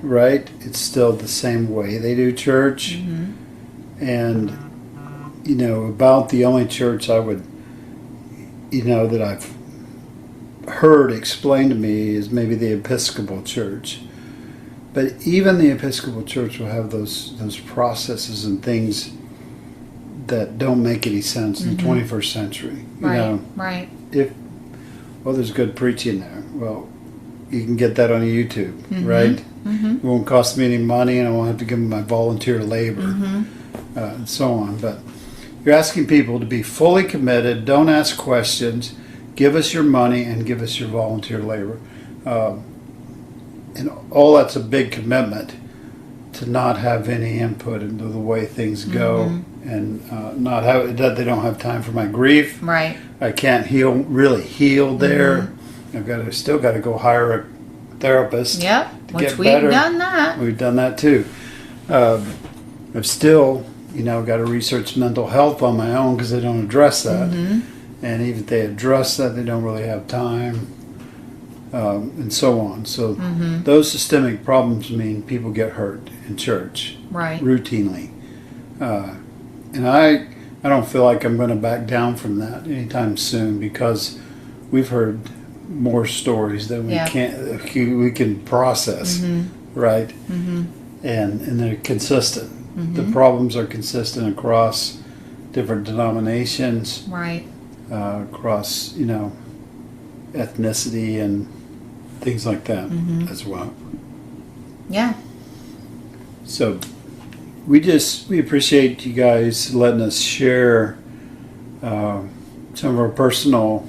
right? It's still the same way they do church. And, about the only church I would, that I've heard explained to me is maybe the Episcopal Church. But even the Episcopal Church will have those processes and things that don't make any sense in the 21st century. Right. There's good preaching there. Well, you can get that on YouTube, right? It won't cost me any money, and I won't have to give them my volunteer labor, and so on. But you're asking people to be fully committed. Don't ask questions. Give us your money and give us your volunteer labor. And all that's a big commitment to not have any input into the way things go, and not have that they don't have time for my grief. Right. I can't really heal there. I've still got to go hire a therapist. Yep. To Which get we've better. done that. We've done that too. I've still, got to research mental health on my own because they don't address that. And even if they address that, they don't really have time, and so on. So those systemic problems mean people get hurt in church, routinely. And I don't feel like I'm going to back down from that anytime soon, because we've heard more stories than we can process, right? And they're consistent. The problems are consistent across different denominations, right? Across ethnicity and things like that as well. Yeah. So we appreciate you guys letting us share some of our personal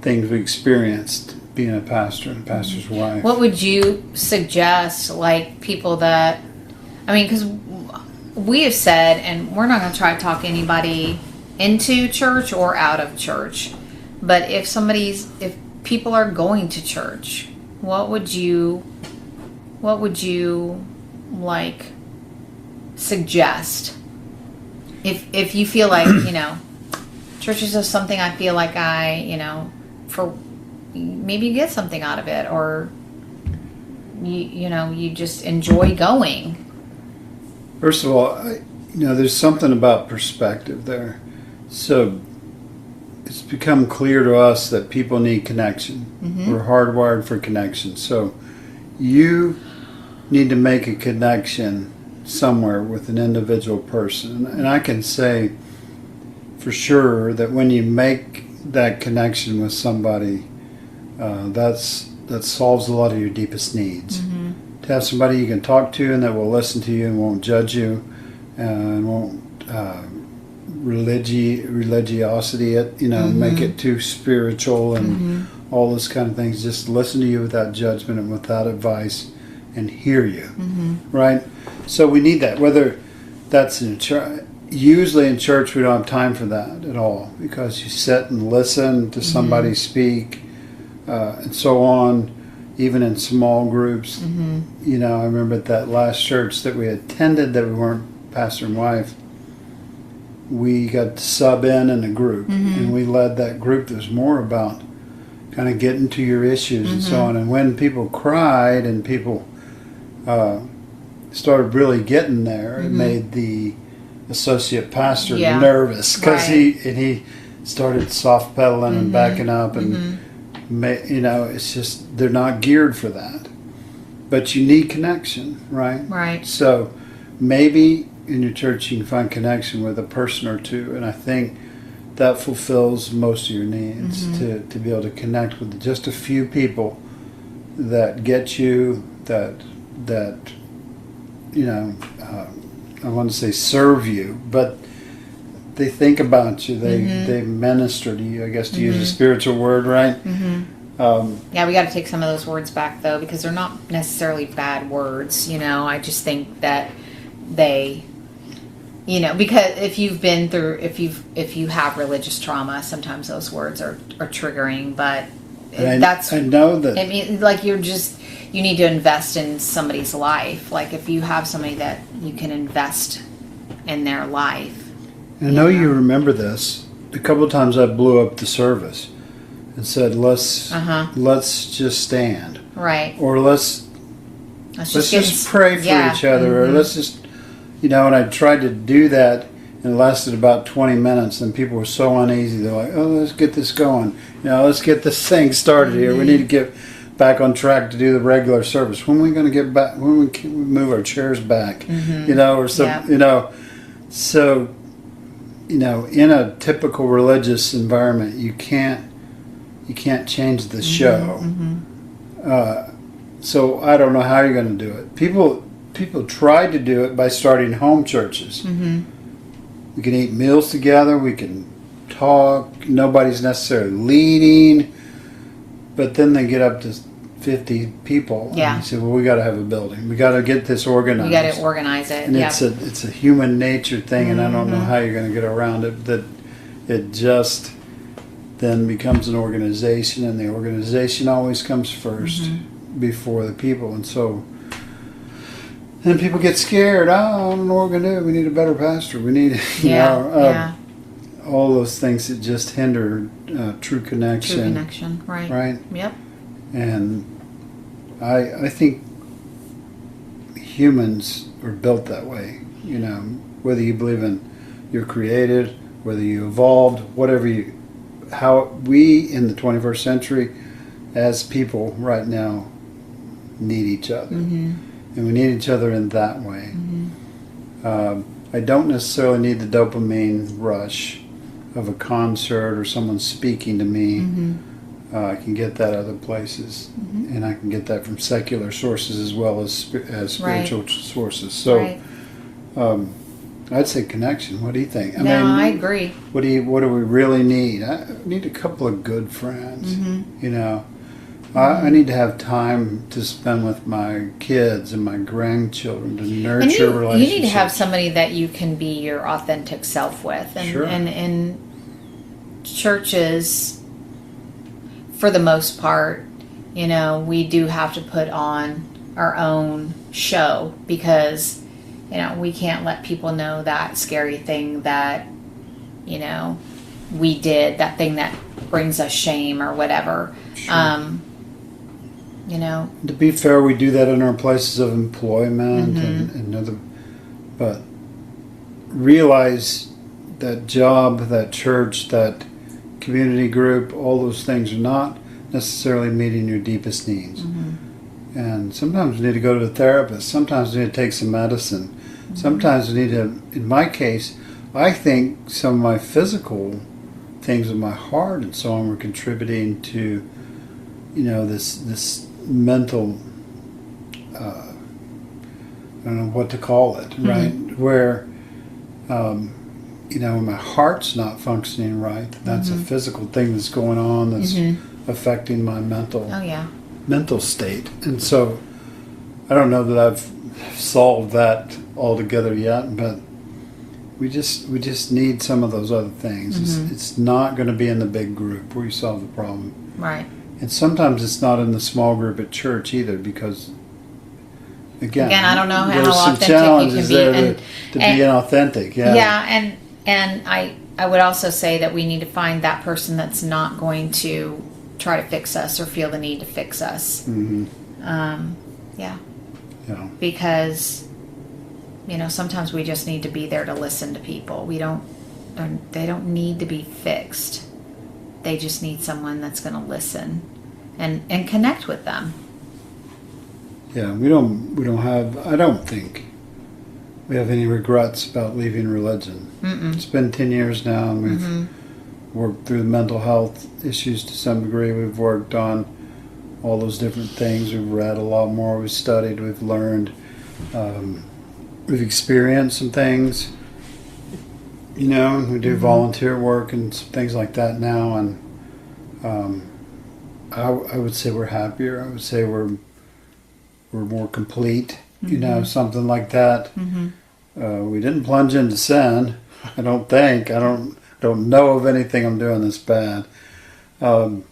things we experienced being a pastor and a pastor's wife. What would you suggest, like people that, because we have said, and we're not going to try to talk anybody into church or out of church, but if people are going to church, what would you like suggest? If you feel like, church is just something I feel like for maybe you get something out of it, or you just enjoy going. First of all, there's something about perspective there. So it's become clear to us that people need connection. We're hardwired for connection. So you need to make a connection somewhere with an individual person. And I can say for sure that when you make that connection with somebody, that solves a lot of your deepest needs. To have somebody you can talk to and that will listen to you and won't judge you and won't religiosity it, make it too spiritual and all those kind of things. Just listen to you without judgment and without advice and hear you, right? So we need that. Whether that's in church, usually in church we don't have time for that at all, because you sit and listen to somebody speak, and so on. Even in small groups, I remember at that last church that we attended, that we weren't pastor and wife, we got to sub in a group, and we led that group that was more about kind of getting to your issues and so on. And when people cried and people started really getting there, it made the associate pastor nervous, because he started soft pedaling and backing up, and it's just, they're not geared for that. But you need connection, right? Right. So maybe in your church you can find connection with a person or two, and I think that fulfills most of your needs, to be able to connect with just a few people that get you, that I want to say serve you, but they think about you, they minister to you, I guess, to use a spiritual word, right? Yeah, we got to take some of those words back, though, because they're not necessarily bad words. I just think that they Because if you've been through, if you have religious trauma, sometimes those words are triggering, but I know that. I mean, like you need to invest in somebody's life. Like if you have somebody that you can invest in their life. I know you remember this. A couple of times I blew up the service and said, let's just stand. Right. Or let's just pray for each other. Or let's just, and I tried to do that, and it lasted about 20 minutes, and people were so uneasy. They're like, oh, let's get this going. Let's get this thing started here. We need to get back on track to do the regular service. When are we going to get back? When we can move our chairs back? Or some, So, in a typical religious environment, you can't change the show. So I don't know how you're going to do it. People try to do it by starting home churches. We can eat meals together. We can talk. Nobody's necessarily leading. But then they get up to 50 people. Yeah. And you say, well, we got to have a building. We got to get this organized. You got to organize it. And it's a human nature thing, and I don't know how you're going to get around it. That it just then becomes an organization, and the organization always comes first before the people. And so then people get scared. Oh, I don't know what we're going to do. We need a better pastor. We need, all those things that just hinder true connection. True connection, right. Right? Yep. And I think humans are built that way. Whether you believe in you're created, whether you evolved, how we in the 21st century as people right now need each other. And we need each other in that way. I don't necessarily need the dopamine rush of a concert or someone speaking to me. I can get that other places, and I can get that from secular sources as well as spiritual sources. So I'd say connection. What do you think? I agree. What do we really need? I need a couple of good friends. I need to have time to spend with my kids and my grandchildren to nurture relationships. You need to have somebody that you can be your authentic self with. And in churches, for the most part, we do have to put on our own show because, we can't let people know that scary thing that, we did, that thing that brings us shame or whatever. Sure. To be fair, we do that in our places of employment and other, but realize that job, that church, that community group, all those things are not necessarily meeting your deepest needs. And sometimes we need to go to a therapist. Sometimes we need to take some medicine. Sometimes we need to, in my case, I think some of my physical things in my heart and so on were contributing to, this mental, I don't know what to call it, right? Where, my heart's not functioning right. That's a physical thing that's going on that's affecting my mental state. And so I don't know that I've solved that altogether yet, but we just need some of those other things. It's not going to be in the big group where you solve the problem. Right. And sometimes it's not in the small group at church either, because again I don't know how there's some authentic challenges you can be there to be inauthentic. And I would also say that we need to find that person that's not going to try to fix us or feel the need to fix us. Because sometimes we just need to be there to listen to people. They don't need to be fixed. They just need someone that's going to listen and connect with them. Yeah, we don't have, I don't think we have any regrets about leaving religion. It's been 10 years now, and we've worked through mental health issues to some degree. We've worked on all those different things. We've read a lot more. We've studied. We've learned. We've experienced some things. We do volunteer work and some things like that now. And I would say we're happier. I would say we're more complete. Something like that. we didn't plunge into sin. I don't think. I don't know of anything I'm doing that's bad. In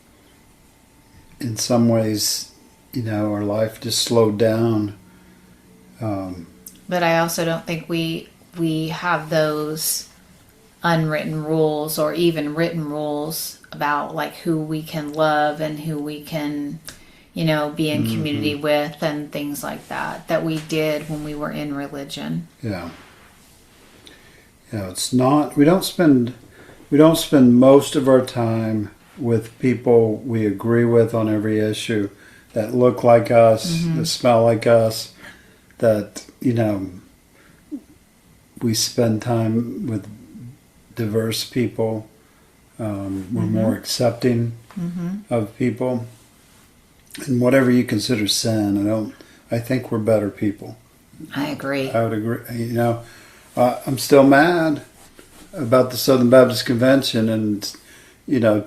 some ways, our life just slowed down. But I also don't think we have those unwritten rules or even written rules about like who we can love and who we can, be in community with and things like that we did when we were in religion. Yeah. It's not. We don't spend most of our time with people we agree with on every issue, that look like us, that smell like us, that, we spend time with diverse people. We're more accepting of people. And whatever you consider sin, I think we're better people. I agree. I would agree. I'm still mad about the Southern Baptist Convention, and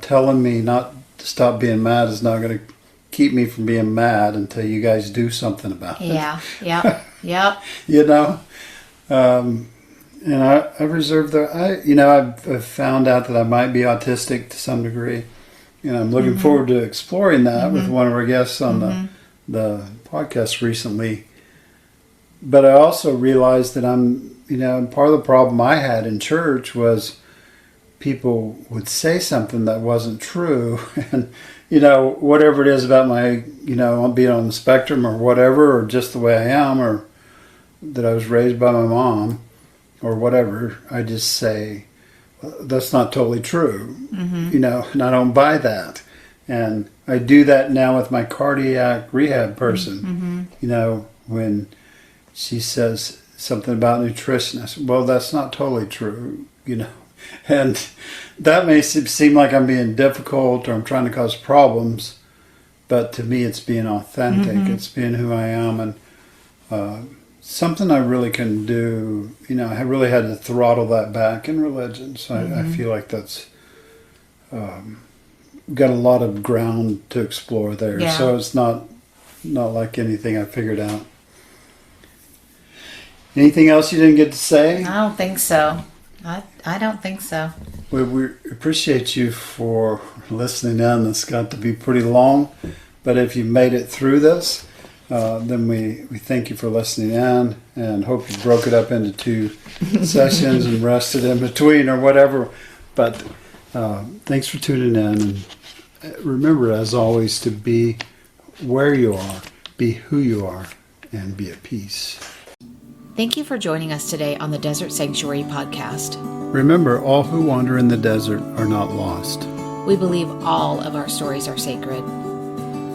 telling me not to stop being mad is not going to keep me from being mad until you guys do something about it. Yeah. Yep. And I've reserved I've found out that I might be autistic to some degree. I'm looking forward to exploring that with one of our guests on the podcast recently. But I also realized that I'm, part of the problem I had in church was people would say something that wasn't true. And, whatever it is about my, being on the spectrum or whatever, or just the way I am, or that I was raised by my mom or whatever, I just say, that's not totally true, and I don't buy that. And I do that now with my cardiac rehab person. When she says something about nutrition, I said, well, that's not totally true, And that may seem like I'm being difficult or I'm trying to cause problems, but to me it's being authentic. It's being who I am. And something I really couldn't do, I really had to throttle that back in religion. So I feel like that's got a lot of ground to explore there. Yeah. So it's not like anything I figured out. Anything else you didn't get to say? I don't think so. I don't think so. Well, we appreciate you for listening in. It's got to be pretty long, but if you made it through this, then we thank you for listening in and hope you broke it up into 2 sessions and rested in between or whatever. But thanks for tuning in. And remember, as always, to be where you are, be who you are, and be at peace. Thank you for joining us today on the Desert Sanctuary podcast. Remember, all who wander in the desert are not lost. We believe all of our stories are sacred.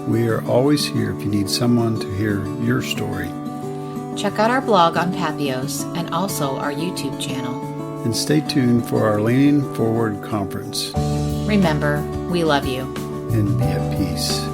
We are always here if you need someone to hear your story. Check out our blog on Pathos and also our YouTube channel. And stay tuned for our Leaning Forward conference. Remember, we love you. And be at peace.